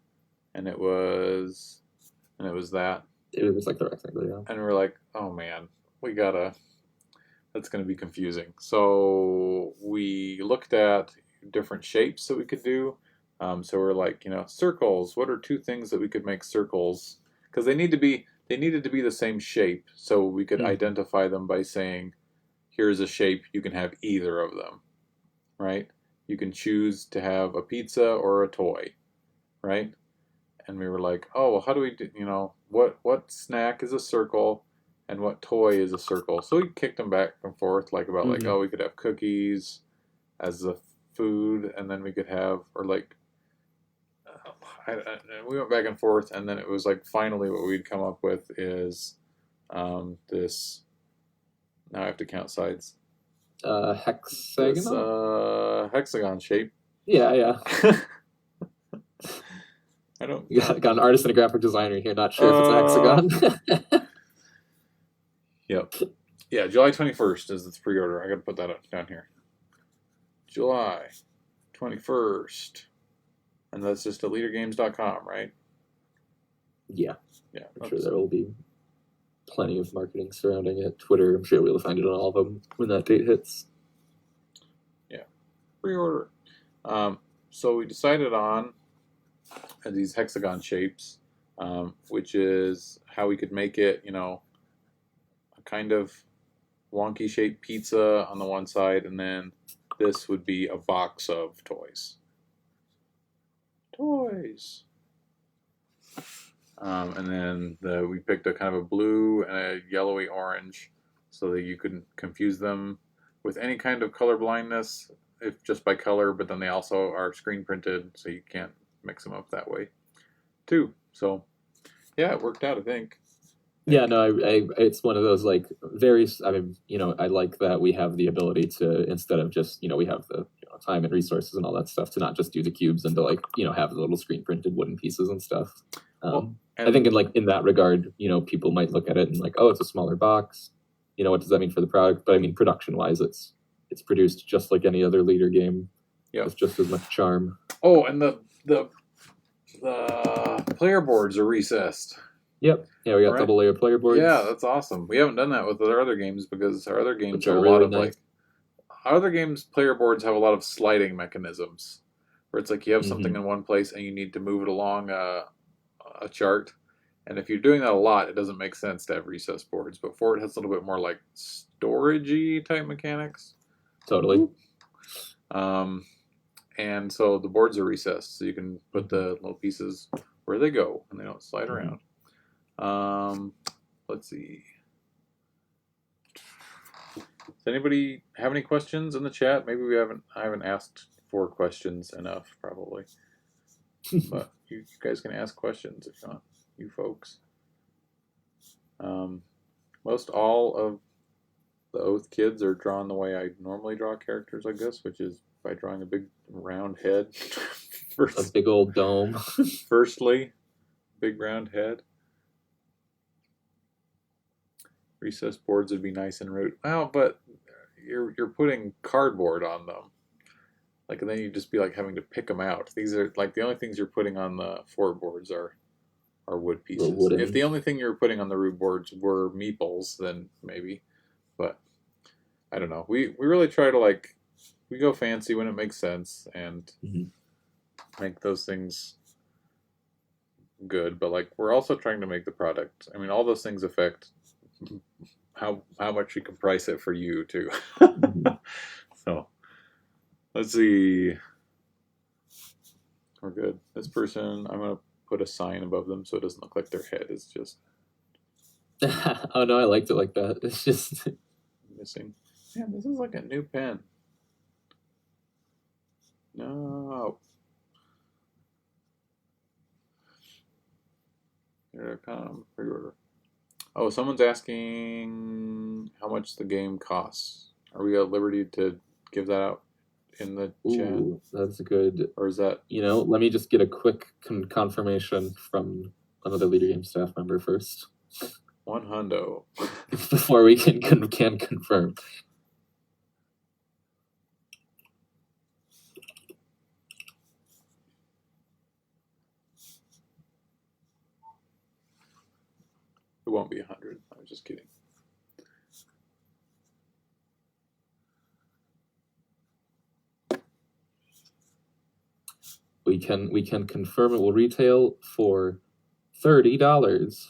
and it was that. It was like the rectangle, yeah. And we were like, oh man, that's going to be confusing. So we looked at different shapes that we could do. So we're like, circles. What are 2 things that we could make circles? Because they needed to be the same shape, so we could identify them by saying, here's a shape. You can have either of them, right? You can choose to have a pizza or a toy, right? And we were like, oh, well, how do we do? What snack is a circle, and what toy is a circle? So we kicked them back and forth, like about like, oh, we could have cookies as a food, and then we could have we went back and forth, and then it was like finally what we'd come up with is this. Now I have to count sides. Hexagon. This, hexagon shape. Yeah. I don't. Got an artist and a graphic designer here. Not sure if it's hexagon. Yep. Yeah, July 21st is its pre-order. I got to put that down here. July 21st. And that's just at leadergames.com, right? Yeah. Yeah. I'm sure there will be plenty of marketing surrounding it. Twitter, I'm sure we'll find it on all of them when that date hits. Yeah. Pre-order. So we decided on these hexagon shapes, which is how we could make it, a kind of wonky shaped pizza on the one side, and then this would be a box of toys. And then we picked a kind of a blue and a yellowy orange so that you couldn't confuse them with any kind of color blindness, if just by color, but then they also are screen printed, so you can't mix them up that way too. So yeah, it worked out, I think. Yeah, no, it's one of those like I like that we have the ability to, instead of just, we have the time and resources and all that stuff, to not just do the cubes and to have the little screen printed wooden pieces and stuff. I think in that regard, people might look at it and like, oh, it's a smaller box. What does that mean for the product? But I mean, production wise, it's produced just like any other leader game. Yeah, with just as much charm. Oh, and the player boards are recessed. Yep. Yeah, we got Right. double layer player boards. Yeah, that's awesome. We haven't done that with our other games because our other games Which have are a lot really of nice. our other games player boards have a lot of sliding mechanisms where it's like you have something Mhm. in one place and you need to move it along a chart. And if you're doing that a lot, it doesn't make sense to have recessed boards. But Fort has a little bit more like storagey type mechanics. Totally. Um, and so the boards are recessed, so you can put the little pieces where they go and they don't slide around. Let's see. Does anybody have any questions in the chat? Maybe I haven't asked for questions enough, probably. But you guys can ask questions if you want, you folks. Most all of the Oath kids are drawn the way I normally draw characters, I guess, which is by drawing a big round head. A big old dome. Firstly, big round head. Recessed boards would be nice and root. Well, but you're putting cardboard on them. Like, and then you'd just be like having to pick them out. These are like the only things you're putting on the Fort boards are wood pieces. Wooden. If the only thing you're putting on the root boards were meeples, then maybe. But I don't know. We really try to we go fancy when it makes sense and make those things good. But like we're also trying to make the product. I mean, all those things affect how much you can price it for you too. So let's see. We're good. This person, I'm gonna put a sign above them so it doesn't look like their head is just Oh no, I liked it like that. It's just missing. Man, this is like a new pen. No. Here I come. Pre-order. Oh, someone's asking how much the game costs. Are we at liberty to give that out in the chat? ooh, that's good. Or is that Let me just get a quick confirmation from another Leader Game staff member first. $100? Before we can confirm. It won't be 100. I was just kidding. We can confirm it will retail for $30.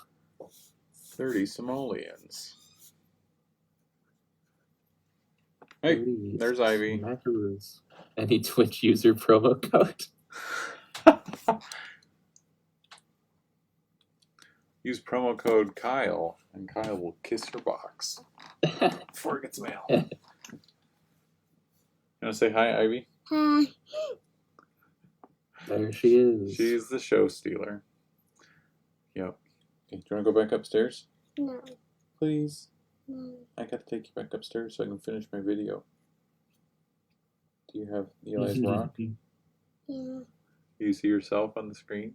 30 simoleons. Hey, 30 there's Ivy. Macaroons. Any Twitch user promo code? Use promo code Kyle, and Kyle will kiss your box before it gets mailed. You want to say hi, Ivy? Hi. There she is. She's the show stealer. Yep. Okay, do you want to go back upstairs? No. Please. No. I got to take you back upstairs so I can finish my video. Do you have Eli's rock? Yeah. Do you see yourself on the screen?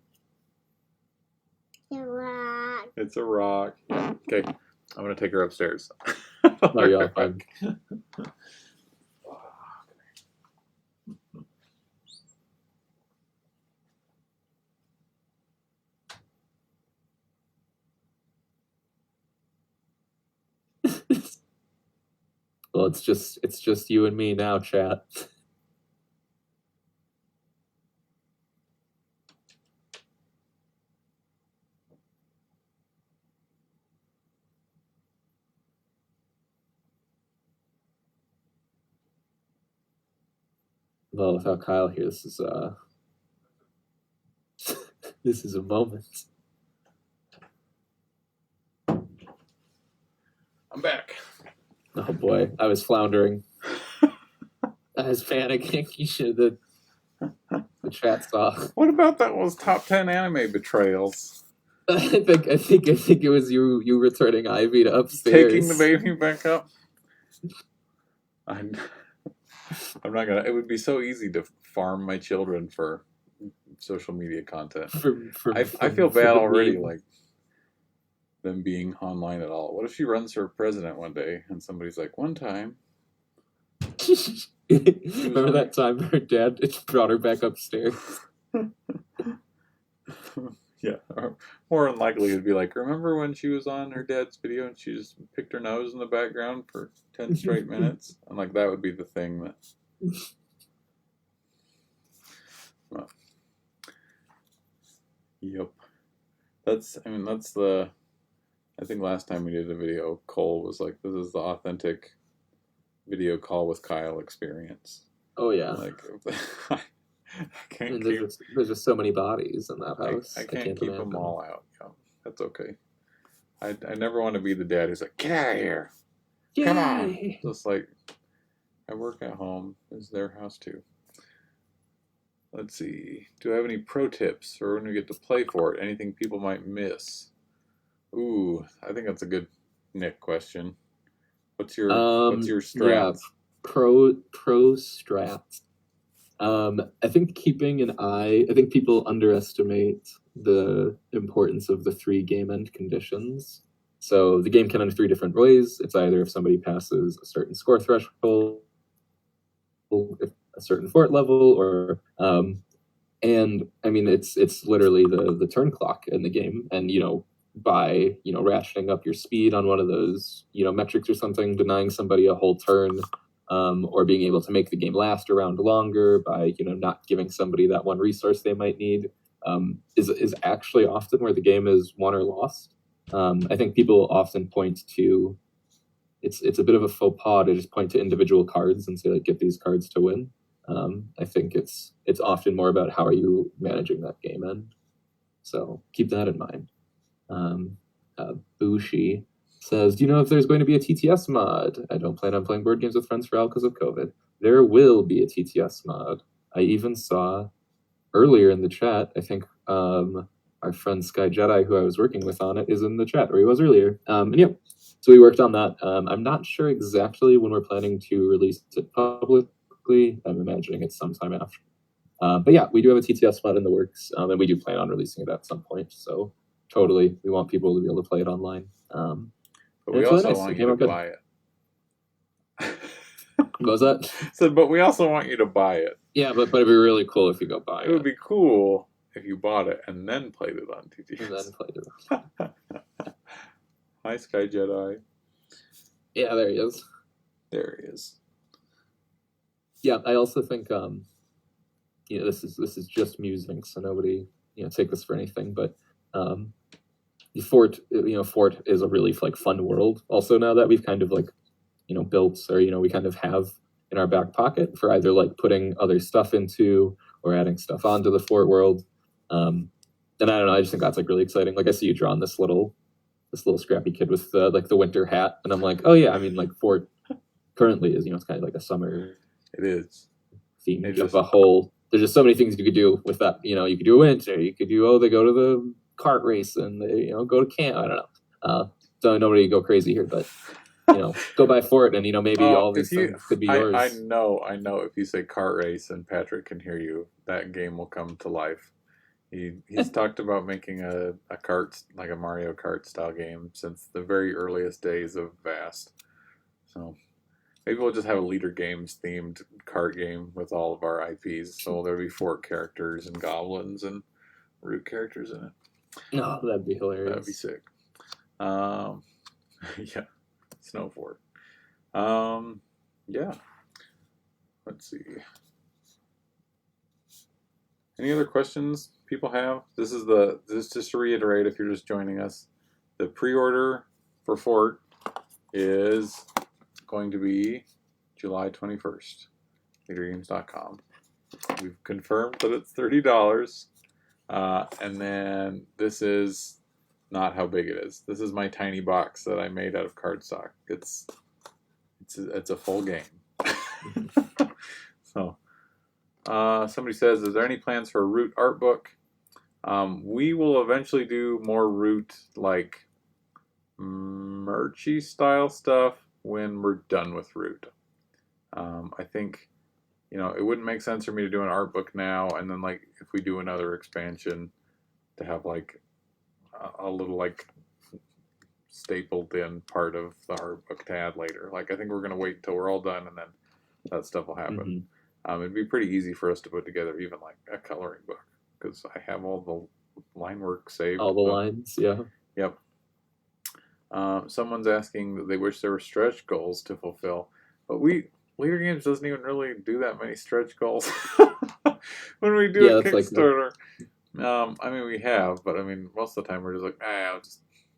The rock. It's a rock. Yeah. Okay. I'm going to take her upstairs. Oh, yeah, fine. Well, it's just you and me now, chat. Well, without Kyle here, this is this is a moment. I'm back. Oh boy, I was floundering. I was panicking. You should the chat saw. What about that was top 10 anime betrayals? I think it was you returning Ivy to upstairs. Taking the baby back up? I'm not gonna. It would be so easy to farm my children for social media content. I feel bad already, like them being online at all. What if she runs for president one day and somebody's like, one time? Remember that time her dad brought her back upstairs? Yeah, or more than likely it'd be like, remember when she was on her dad's video and she just picked her nose in the background for 10 straight minutes? And like that would be the thing that. Well, yep. That's the. I think last time we did a video, Cole was like, "This is the authentic video call with Kyle experience." Oh yeah. Like, I can't And keep. there's just so many bodies in that house. I can't keep them imagine. all out. Yeah, that's okay. I never want to be the dad who's like, "Get out of here! Come on!" Yay! Just like, I work at home. It's their house too. Let's see. Do I have any pro tips for when we get to play for it? Anything people might miss? Ooh, I think that's a good Nick question. What's your Yeah, strats? pro strats. I think keeping an eye. I think people underestimate the importance of the 3 game end conditions. So the game can end 3 different ways. It's either if somebody passes a certain score threshold, if a certain fort level, or and I mean it's literally the turn clock in the game, and by ratcheting up your speed on one of those metrics or something, denying somebody a whole turn, or being able to make the game last around longer by not giving somebody that one resource they might need, is actually often where the game is won or lost. I think people often point to it's a bit of a faux pas to just point to individual cards and say like get these cards to win. I think it's often more about how are you managing that game end. So keep that in mind. Bushi says, do you know if there's going to be a TTS mod? I don't plan on playing board games with friends for all because of COVID. There will be a TTS mod. I even saw earlier in the chat, I think our friend Sky Jedi, who I was working with on it, is in the chat, or he was earlier. And yeah, so we worked on that. I'm not sure exactly when we're planning to release it publicly. I'm imagining it's sometime after. But yeah, we do have a TTS mod in the works, and we do plan on releasing it at some point. So totally, we want people to be able to play it online. But we also want you to buy it. What was that? So, but we also want you to buy it. Yeah, but it'd be really cool if you go buy it. It would be cool if you bought it and then played it on TTS. And then played it. Hi, Sky Jedi. Yeah, there he is. There he is. Yeah, I also think this is just musing, so nobody take this for anything. But Fort is a really fun world. Also, now that we've kind of built, or we kind of have in our back pocket for either putting other stuff into or adding stuff onto the Fort world. And I don't know, I just think that's really exciting. I see you drawing this little scrappy kid with the winter hat, and I'm like, oh yeah, I mean Fort currently is it's kind of like a summer. It is theme of a whole. There's just so many things you could do with that. You could do a winter. You could do they go to the kart race and they go to camp. I don't know. So nobody go crazy here, but go by Fort and maybe all these things could be yours. I know. If you say kart race and Patrick can hear you, that game will come to life. He's talked about making a kart, like a Mario Kart style game, since the very earliest days of Vast. So maybe we'll just have a Leader Games themed kart game with all of our IPs. So there'll be Fort characters and goblins and root characters in it. No, that'd be hilarious. That'd be sick. Yeah, Snow Fort. Yeah. Let's see. Any other questions people have? This just to reiterate, if you're just joining us, the pre-order for Fort is going to be July 21st. LeaderGames.com. We've confirmed that it's $30. And then this is not how big it is. This is my tiny box that I made out of cardstock. It's a full game. So, somebody says, is there any plans for a Root art book? We will eventually do more Root merchy style stuff when we're done with Root. I think it wouldn't make sense for me to do an art book now, and then if we do another expansion, to have a little stapled in part of the art book to add later. I think we're gonna wait until we're all done, and then that stuff will happen. It'd be pretty easy for us to put together even a coloring book, because I have all line work saved. All the but- lines, yeah. Yep. Someone's asking that they wish there were stretch goals to fulfill, but Leader Games doesn't even really do that many stretch goals when we do Yeah, a that's like Kickstarter. I mean, we have, but I mean, most of the time we're just like,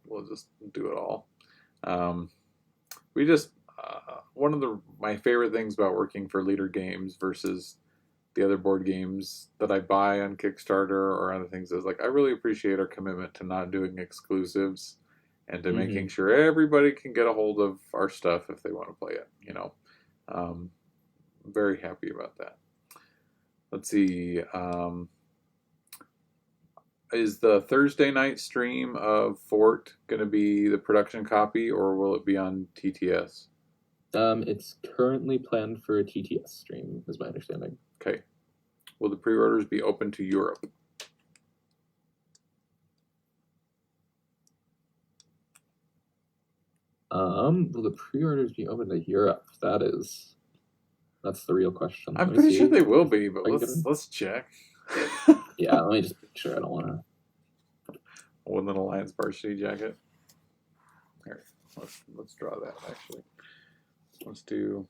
we'll just do it all. We just one of my favorite things about working for Leader Games versus the other board games that I buy on Kickstarter or other things is like I really appreciate our commitment to not doing exclusives and to making sure everybody can get a hold of our stuff if they want to play it. You know, very happy about that. Let's see. Is the Thursday night stream of Fort going to be the production copy, or will it be on TTS? It's currently planned for a TTS stream, is my understanding. Okay. Will the pre-orders be open to Europe? Will the pre-orders be open to Europe? That's the real question. I'm Let me pretty sure see. they will be, but I can get them. let's check. Yeah, let me just make sure I don't want to. Woodland Alliance varsity jacket. Here, let's draw that actually. Let's do.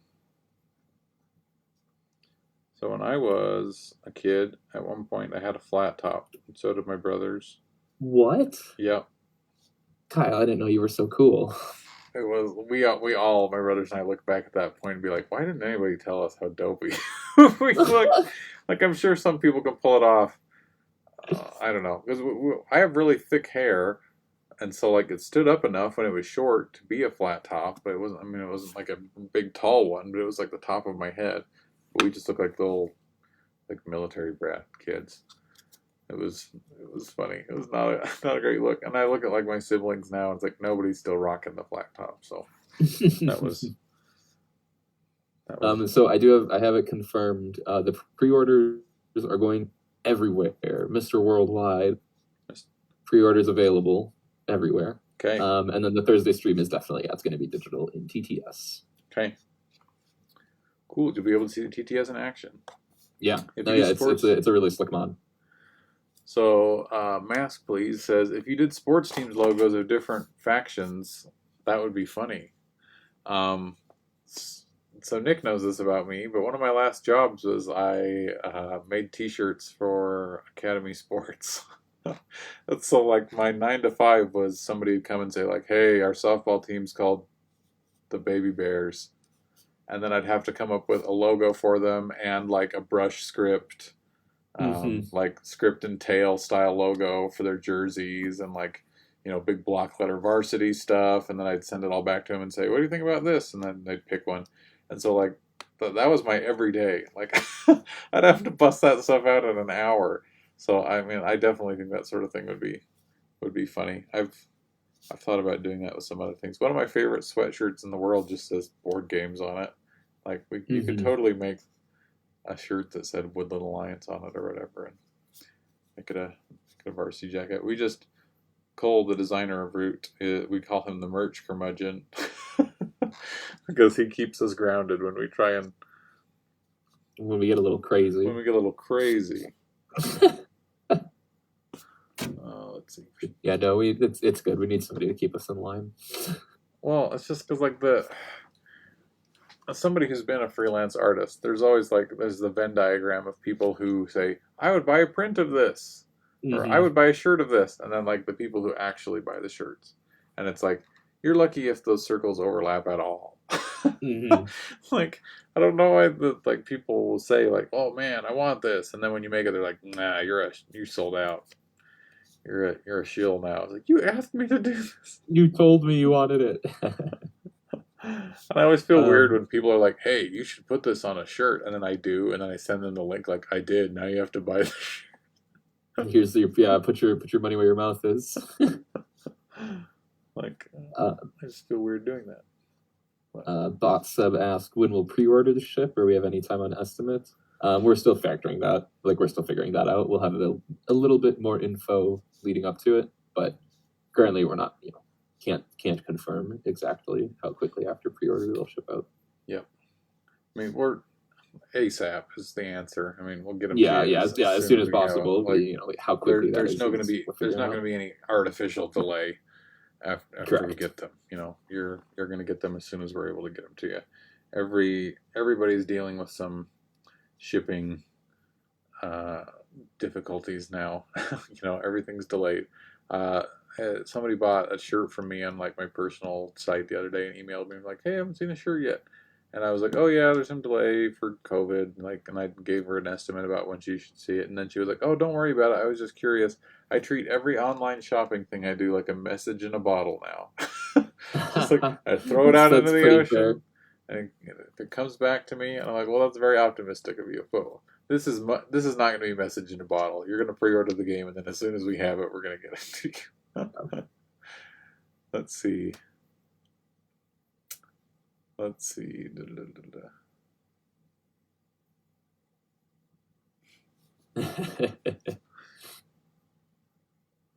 So when I was a kid, at one point I had a flat top, and so did my brothers. What? Yep. Kyle, I didn't know you were so cool. It was we all my brothers and I look back at that point and be like, why didn't anybody tell us how dope we look? Like I'm sure some people can pull it off. I don't know because I have really thick hair, and so like it stood up enough when it was short to be a flat top, but it wasn't. I mean, it wasn't like a big tall one, but it was like the top of my head. But we just looked like little like military brat kids. It was funny. It was not a great look. And I look at like my siblings now, and it's like nobody's still rocking the flat top. So that was. So I have it confirmed. The pre-orders are going everywhere. Mr. Worldwide. Pre-orders available everywhere. Okay. And then the Thursday stream is definitely it's going to be digital in TTS. Okay. Cool. You'll be able to see the TTS in action. Yeah. If No, you yeah. do sports- It's a really slick mod. So, Mask Please says, if you did sports teams logos of different factions, that would be funny. So Nick knows this about me, but one of my last jobs was I made t-shirts for Academy Sports. So like my 9 to 5 was somebody would come and say like, hey, our softball team's called the Baby Bears. And then I'd have to come up with a logo for them and like a brush script. Like script and tail style logo for their jerseys and like, you know, big block letter varsity stuff. And then I'd send it all back to them and say, what do you think about this? And then they'd pick one. And so like, that was my everyday. Like I'd have to bust that stuff out in an hour. So, I mean, I definitely think that sort of thing would be funny. I've thought about doing that with some other things. One of my favorite sweatshirts in the world just says board games on it. Like you could totally make a shirt that said Woodland Alliance on it or whatever, and make it a varsity jacket. We just Cole, the designer of Root, we call him the merch curmudgeon because he keeps us grounded when we try and When we get a little crazy. when we get a little crazy. Let's see. Yeah, no, it's good. We need somebody to keep us in line. Well, it's just because like as somebody who's been a freelance artist, there's the Venn diagram of people who say, I would buy a print of this, or I would buy a shirt of this, and then like the people who actually buy the shirts. And it's like, you're lucky if those circles overlap at all. Like, I don't know why like people will say like, oh man, I want this, and then when you make it, they're like, nah, you're sold out. You're a shill now. It's like, you asked me to do this. You told me you wanted it. And I always feel weird when people are like, hey, you should put this on a shirt. And then I do. And then I send them the link like, I did. Now you have to buy the shirt. Here's put your money where your mouth is. Like, I just feel weird doing that. Bot Sub asked, when will pre-order the ship, or we have any time on estimates? We're still factoring that. Like, we're still figuring that out. We'll have a little bit more info leading up to it, but currently we're not, can't confirm exactly how quickly after pre-order they'll ship out. Yep. I mean, ASAP is the answer. I mean, we'll get them Yeah, to you yeah, yeah. As soon as we have 'em. possible. Like, Like, how quickly that there's is. no going to is be we're there's figuring not going out. to be any artificial delay after we Correct. get them. You know, you're going to get them as soon as we're able to get them to you. Everybody's dealing with some shipping difficulties now. You know, everything's delayed. Somebody bought a shirt from me on like my personal site the other day and emailed me like, "Hey, I haven't seen a shirt yet." And I was like, "Oh yeah, there's some delay for COVID." Like, and I gave her an estimate about when she should see it, and then she was like, "Oh, don't worry about it. I was just curious. I treat every online shopping thing I do like a message in a bottle now. Just like I throw it out into the pretty ocean, fair. and if it comes back to me, and I'm like, well, that's very optimistic of you, but this is not going to be a message in a bottle. You're going to pre-order the game, and then as soon as we have it, we're going to get it to you." Let's see. Let's see.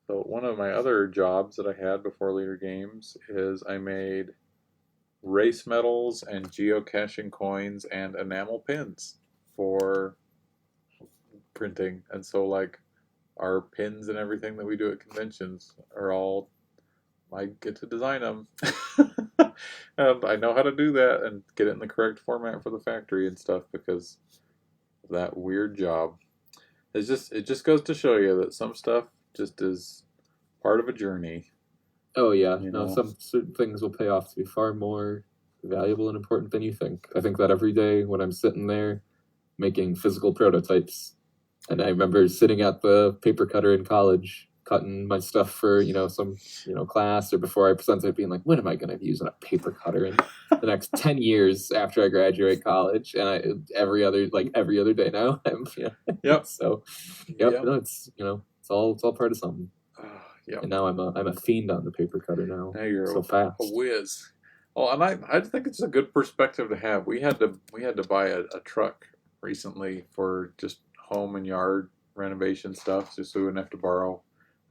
So one of my other jobs that I had before Leader Games is I made race medals and geocaching coins and enamel pins for printing. And so like our pins and everything that we do at conventions are all I get to design them. And I know how to do that and get it in the correct format for the factory and stuff because of that weird job. It just goes to show you that some stuff just is part of a journey. Oh yeah, You no, know? some certain things will pay off to be far more valuable and important than you think. I think that every day when I'm sitting there making physical prototypes, and I remember sitting at the paper cutter in college, cutting my stuff for some class or before I presented, being like, when am I going to be using a paper cutter in the next 10 years after I graduate college? And every other day now, Yep. So no, it's it's all part of something. Yep. And now I'm a fiend on the paper cutter now. Now you're so fast. a whiz. Oh, and I think it's a good perspective to have. We had to buy a truck recently for just home and yard renovation stuff, just so we wouldn't have to borrow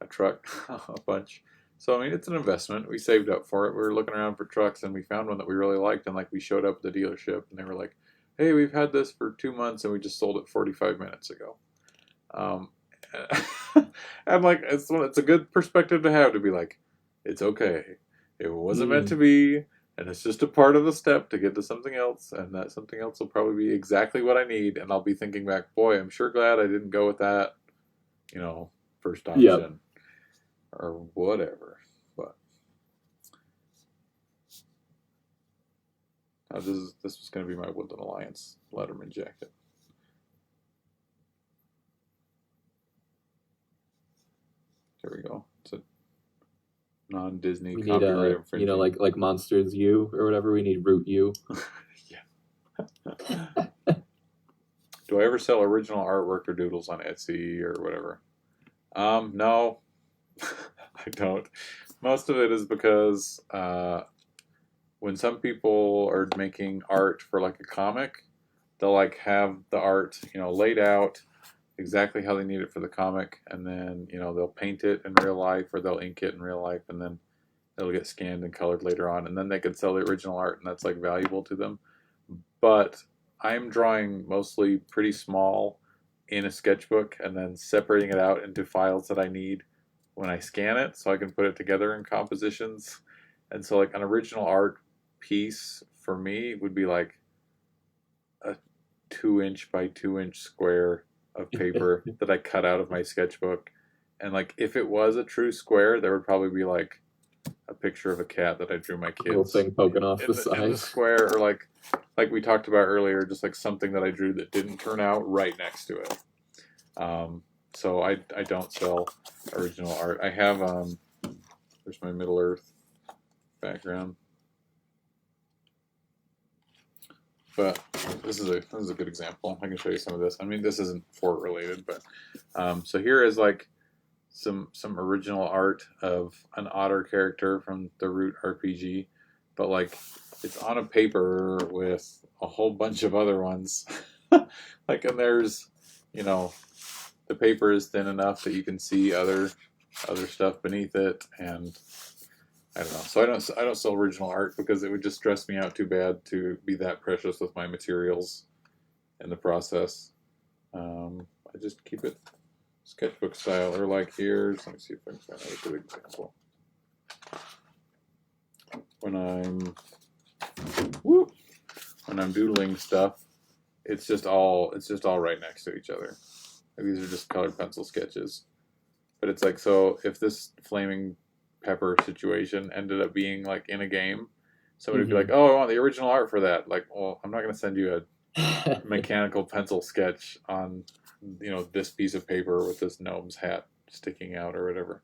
a truck a bunch. So I mean, it's an investment. We saved up for it. We were looking around for trucks, and we found one that we really liked. And like, we showed up at the dealership, and they were like, "Hey, we've had this for 2 months, and we just sold it 45 minutes ago." And like, it's a good perspective to have, to be like, it's okay. It wasn't meant to be, and it's just a part of the step to get to something else, and that something else will probably be exactly what I need. And I'll be thinking back, boy, I'm sure glad I didn't go with that, first option or whatever. But this was going to be my Woodland Alliance Letterman jacket. There we go. It's a non-Disney copyright infringing. Like Monsters U or whatever. We need Root U. Yeah. Do I ever sell original artwork or doodles on Etsy or whatever? No, I don't. Most of it is because when some people are making art for like a comic, they'll like have the art, laid out exactly how they need it for the comic, and then they'll paint it in real life or they'll ink it in real life, and then it'll get scanned and colored later on, and then they could sell the original art, and that's like valuable to them. But I'm drawing mostly pretty small in a sketchbook and then separating it out into files that I need when I scan it so I can put it together in compositions. And so like an original art piece for me would be like a 2-inch by 2-inch square of paper that I cut out of my sketchbook. And like, if it was a true square, there would probably be like a picture of a cat that I drew my kids. Little thing poking off the side. In the square, or like we talked about earlier, just like something that I drew that didn't turn out right next to it. So I don't sell original art. I have there's my Middle Earth background. But this is a good example. I can show you some of this. I mean, this isn't Fort related, but so here is like some original art of an otter character from the Root RPG, but like it's on a paper with a whole bunch of other ones. Like, and there's the paper is thin enough that you can see other stuff beneath it, and I don't know. So I don't sell original art because it would just stress me out too bad to be that precious with my materials. in the process. I just keep it sketchbook style, or like here's, let me see if I can find a good example. When I'm doodling stuff, it's just all right next to each other. These are just colored pencil sketches. But it's like, so if this flaming pepper situation ended up being like in a game, somebody would be like, oh, I want the original art for that. Like, well, I'm not going to send you a mechanical pencil sketch on, this piece of paper with this gnome's hat sticking out or whatever.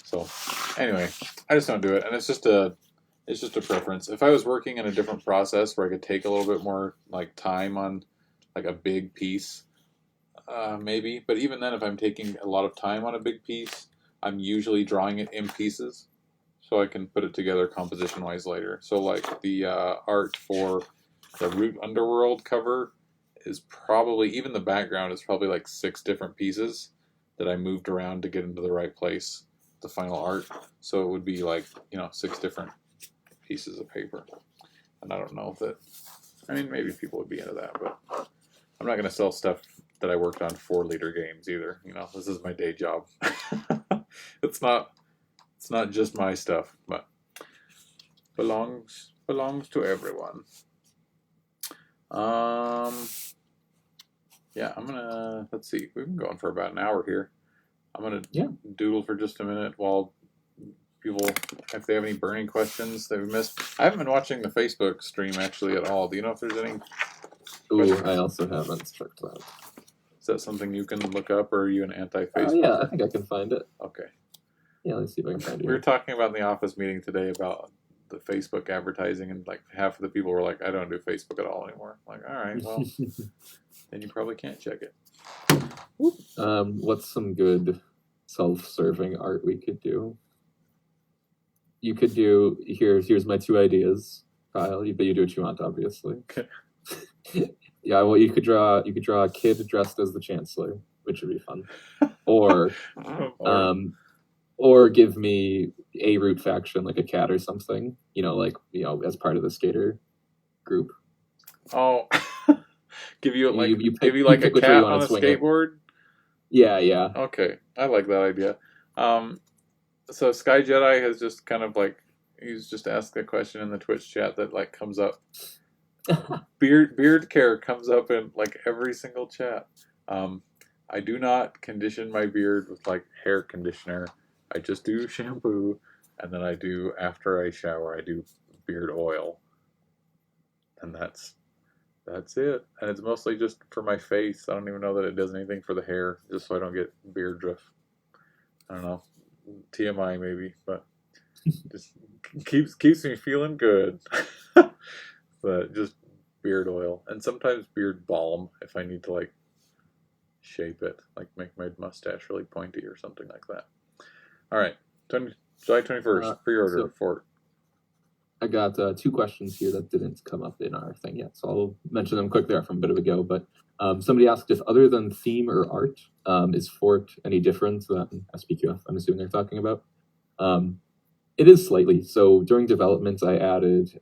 So anyway, I just don't do it. And it's just a preference. If I was working in a different process where I could take a little bit more like time on like a big piece, maybe. But even then, if I'm taking a lot of time on a big piece, I'm usually drawing it in pieces so I can put it together composition-wise later. So like the art for the Root Underworld cover is probably, even the background is probably like 6 different pieces that I moved around to get into the right place, the final art. So it would be like, 6 different pieces of paper. And I don't know if that, maybe people would be into that, but I'm not going to sell stuff that I worked on 4-liter games either. This is my day job. It's not just my stuff, but belongs to everyone. Yeah, I'm gonna, let's see, we've been going for about an hour here. I'm gonna doodle for just a minute while people, if they have any burning questions that we missed. I haven't been watching the Facebook stream actually at all. Do you know if there's any Ooh, I also haven't checked that. Is that something you can look up, or are you an anti-Facebook? Yeah, I think I can find it. Okay. Yeah, let's see if I can find it. We were talking about in the office meeting today about the Facebook advertising, and like half of the people were like, I don't do Facebook at all anymore. I'm like, all right, well, then you probably can't check it. What's some good self-serving art we could do? You could do, here's my 2 ideas, Kyle, but you do what you want, obviously. Okay. Yeah, well, you could draw a kid dressed as the Chancellor, which would be fun. Or give me a Root faction, like a cat or something, as part of the skater group. Oh, give you like you maybe like a cat on a skateboard? Yeah. Okay, I like that idea. So Sky Jedi has just kind of like, he's just asked a question in the Twitch chat that like comes up. Beard care comes up in like every single chat. I do not condition my beard with like hair conditioner. I just do shampoo, and then I do, after I shower, I do beard oil, and that's it. And it's mostly just for my face. I don't even know that it does anything for the hair, just so I don't get beard drift. I don't know, TMI maybe, but just keeps me feeling good. But just beard oil, and sometimes beard balm if I need to like shape it, like make my mustache really pointy or something like that. All right, July 21st, pre-order Fort. I got 2 questions here that didn't come up in our thing yet, so I'll mention them quick there from a bit of a go. But somebody asked if, other than theme or art, is Fort any different than SPQF? I'm assuming they're talking about. It is slightly. So during development, I added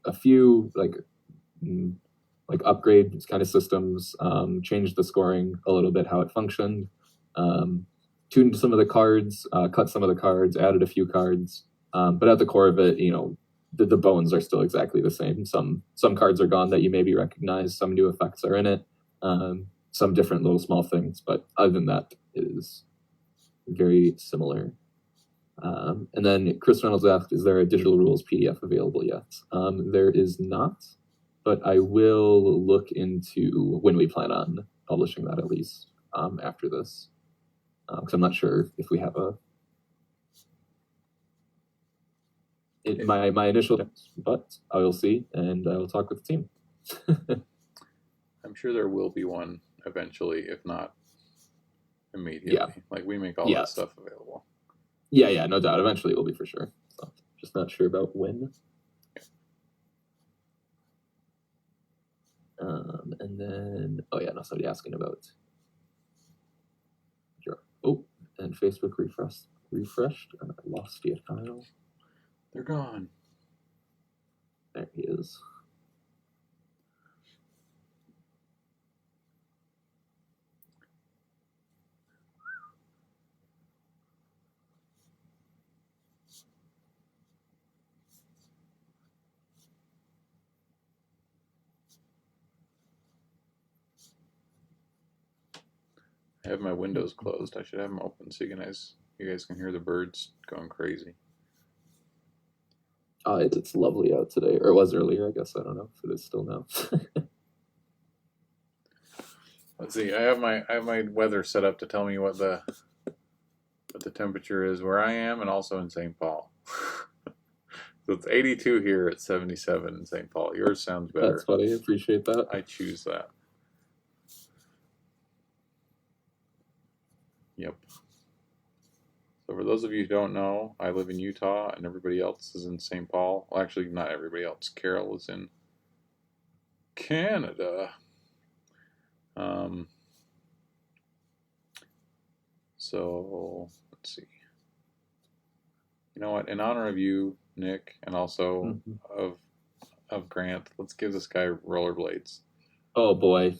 a few like upgrade kind of systems, changed the scoring a little bit, how it functioned, tuned some of the cards, cut some of the cards, added a few cards. But at the core of it, the bones are still exactly the same. Some cards are gone that you maybe recognize. Some new effects are in it. Some different little small things. But other than that, it is very similar. And then Chris Reynolds asked, is there a digital rules PDF available yet? There is not, but I will look into when we plan on publishing that, at least after this. Because I'm not sure if we have my initial, but I will see, and I will talk with the team. I'm sure there will be one eventually, if not immediately. Yeah. Like we make all that stuff available. Yeah, no doubt. Eventually it will be for sure. So just not sure about when. And then, somebody asking about and Facebook refreshed. I lost the file. They're gone. There he is. I have my windows closed. I should have them open so you guys can hear the birds going crazy. It's lovely out today, or it was earlier. I guess I don't know if it is still now. Let's see. I have my weather set up to tell me what the temperature is where I am and also in St. Paul. So it's 82 here. It's 77 in St. Paul. Yours sounds better. That's funny. I appreciate that. I choose that. Yep. So for those of you who don't know, I live in Utah and everybody else is in St. Paul. Well, actually, not everybody else. Carol is in Canada. So let's see. You know what? In honor of you, Nick, and also of Grant, let's give this guy rollerblades. Oh boy,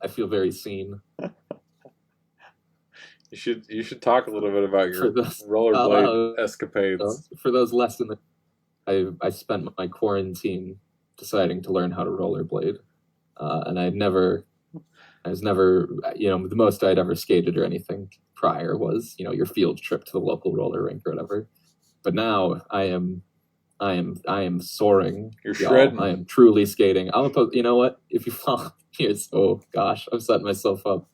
I feel very seen. You should talk a little bit about your those, rollerblade escapades. For those less than I spent my quarantine deciding to learn how to rollerblade, and I was never, the most I'd ever skated or anything prior was, your field trip to the local roller rink or whatever. But now I am soaring. You're shredding. I am truly skating. I'll post. You know what? If you follow, oh gosh, I'm setting myself up.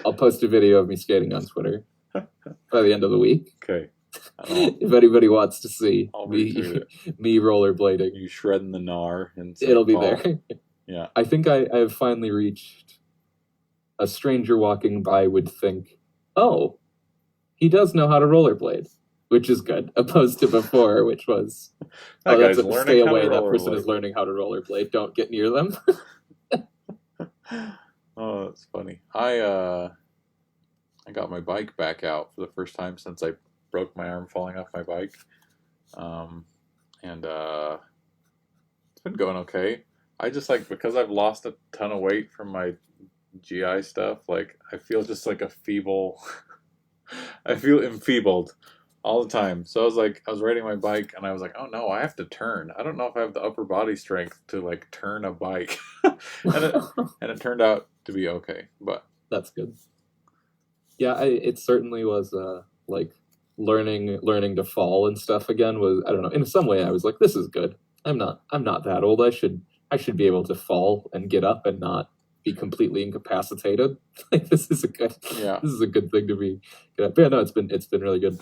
I'll post a video of me skating on Twitter by the end of the week. Okay. If anybody wants to see me rollerblading, you shredding the gnar, and it'll be there. Yeah. I think I have finally reached. A stranger walking by would think, "Oh, he does know how to rollerblade," which is good, opposed to before, which was, "Oh, that's stay away. That person is learning how to rollerblade. Don't get near them." Oh, that's funny. I got my bike back out for the first time since I broke my arm falling off my bike, and it's been going okay. I just because I've lost a ton of weight from my GI stuff, I feel just like I feel enfeebled all the time. So I was riding my bike and I was like, oh no, I have to turn. I don't know if I have the upper body strength to turn a bike. and it turned out to be okay, but that's good. Yeah, it certainly was learning to fall and stuff again was, I don't know, in some way I was like, this is good. I'm not that old. I should be able to fall and get up and not be completely incapacitated. This is a good thing to be good at. But yeah, no, it's been really good.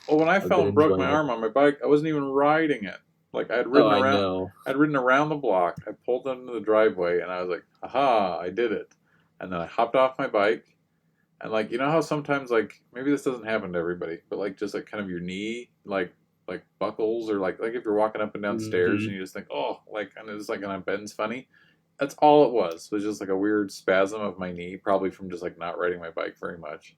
When I fell and broke my arm on my bike, I wasn't even riding it. I'd ridden around the block. I pulled into the driveway and I was like, aha, I did it. And then I hopped off my bike and you know how sometimes maybe this doesn't happen to everybody, but just kind of your knee like buckles or if you're walking up and down stairs and you just think, oh, and it's kind of bends funny. That's all it was. It was just a weird spasm of my knee, probably from just not riding my bike very much.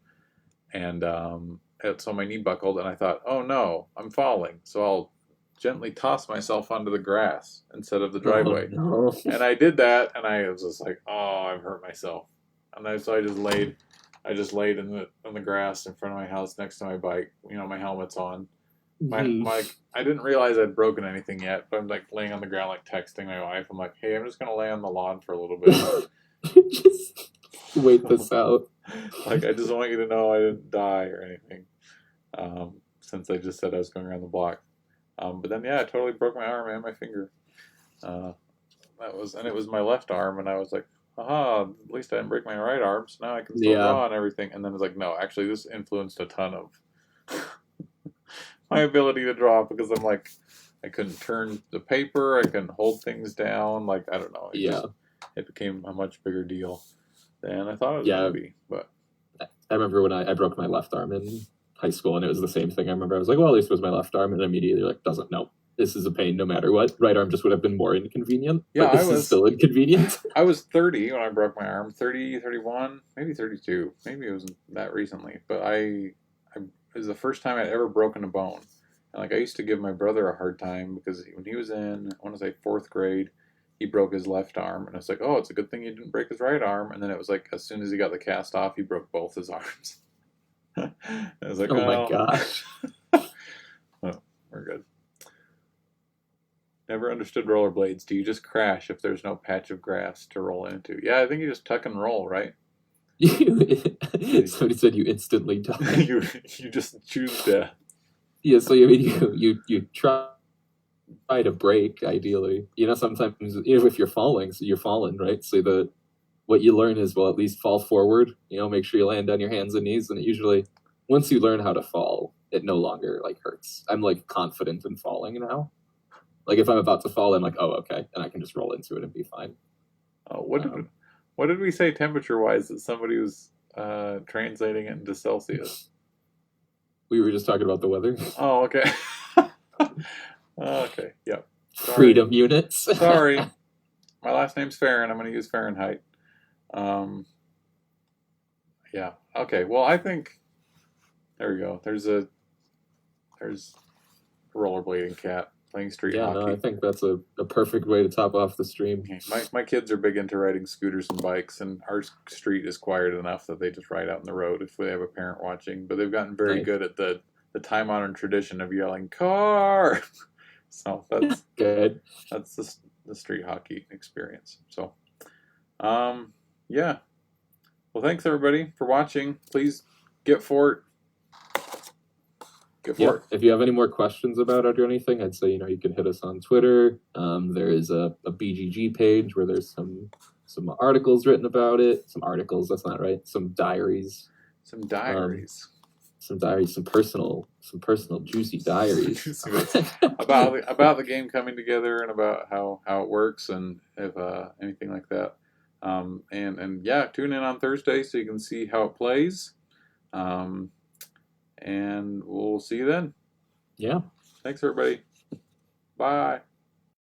And so my knee buckled, and I thought, oh no, I'm falling. So I'll gently toss myself onto the grass instead of the driveway. Oh, no. And I did that, and I was just oh, I've hurt myself. And I just laid in the grass in front of my house next to my bike. My helmet's on. I didn't realize I'd broken anything yet, but I'm laying on the ground, texting my wife. I'm hey, I'm just gonna lay on the lawn for a little bit. Just wait this out. I just want you to know I didn't die or anything. Since I just said I was going around the block. But then I totally broke my arm and my finger. It was my left arm, and I was aha, at least I didn't break my right arm, so now I can still draw and everything. And then it's no, actually this influenced a ton of my ability to draw because I'm I couldn't turn the paper, I couldn't hold things down, I don't know. It became a much bigger deal than I thought it was going to be. But I remember when I broke my left arm in high school, and it was the same thing. I remember I was well, at least it was my left arm, and immediately this is a pain no matter what. Right arm just would have been more inconvenient. Yeah, but this is still inconvenient. I was 30 when I broke my arm. 30, 31, maybe 32. Maybe it wasn't that recently. But it was the first time I'd ever broken a bone. And I used to give my brother a hard time because when he was in, I want to say 4th grade, he broke his left arm. And I was oh, it's a good thing he didn't break his right arm. And then it was as soon as he got the cast off, he broke both his arms. I was oh my gosh. Oh, we're good. Never understood rollerblades. Do you just crash if there's no patch of grass to roll into? Yeah, I think you just tuck and roll, right? Somebody said you instantly die. you just choose death. Yeah, so I mean, you try to break, ideally. You know, sometimes even if you're falling, so you're falling, right? So what you learn is, well, at least fall forward. You know, make sure you land on your hands and knees, and it usually, once you learn how to fall, it no longer like hurts. I'm like confident in falling now. Like if I'm about to fall, I'm like, oh, okay, and I can just roll into it and be fine. What did we say temperature wise that somebody was translating it into Celsius? We were just talking about the weather. Oh, okay. Okay, yep. Sorry. Freedom units. Sorry. My last name's Farron. I'm going to use Fahrenheit. Yeah. Okay. Well, I think there we go. There's a rollerblading cat playing street hockey. No, I think that's a perfect way to top off the stream. My kids are big into riding scooters and bikes, and our street is quiet enough that they just ride out in the road if they have a parent watching. But they've gotten very good at the time-honored tradition of yelling "car." So that's good. That's the street hockey experience. So, yeah. Well, thanks everybody for watching. Please get Fort. Yeah, if you have any more questions about it or anything, I'd say, you can hit us on Twitter. There is a BGG page where there's some articles written about it. Some articles, that's not right. Some diaries. Some diaries. Some personal juicy diaries about the game coming together and about how it works and if anything like that. And yeah, tune in on Thursday so you can see how it plays. And we'll see you then. Yeah. Thanks, everybody. Bye.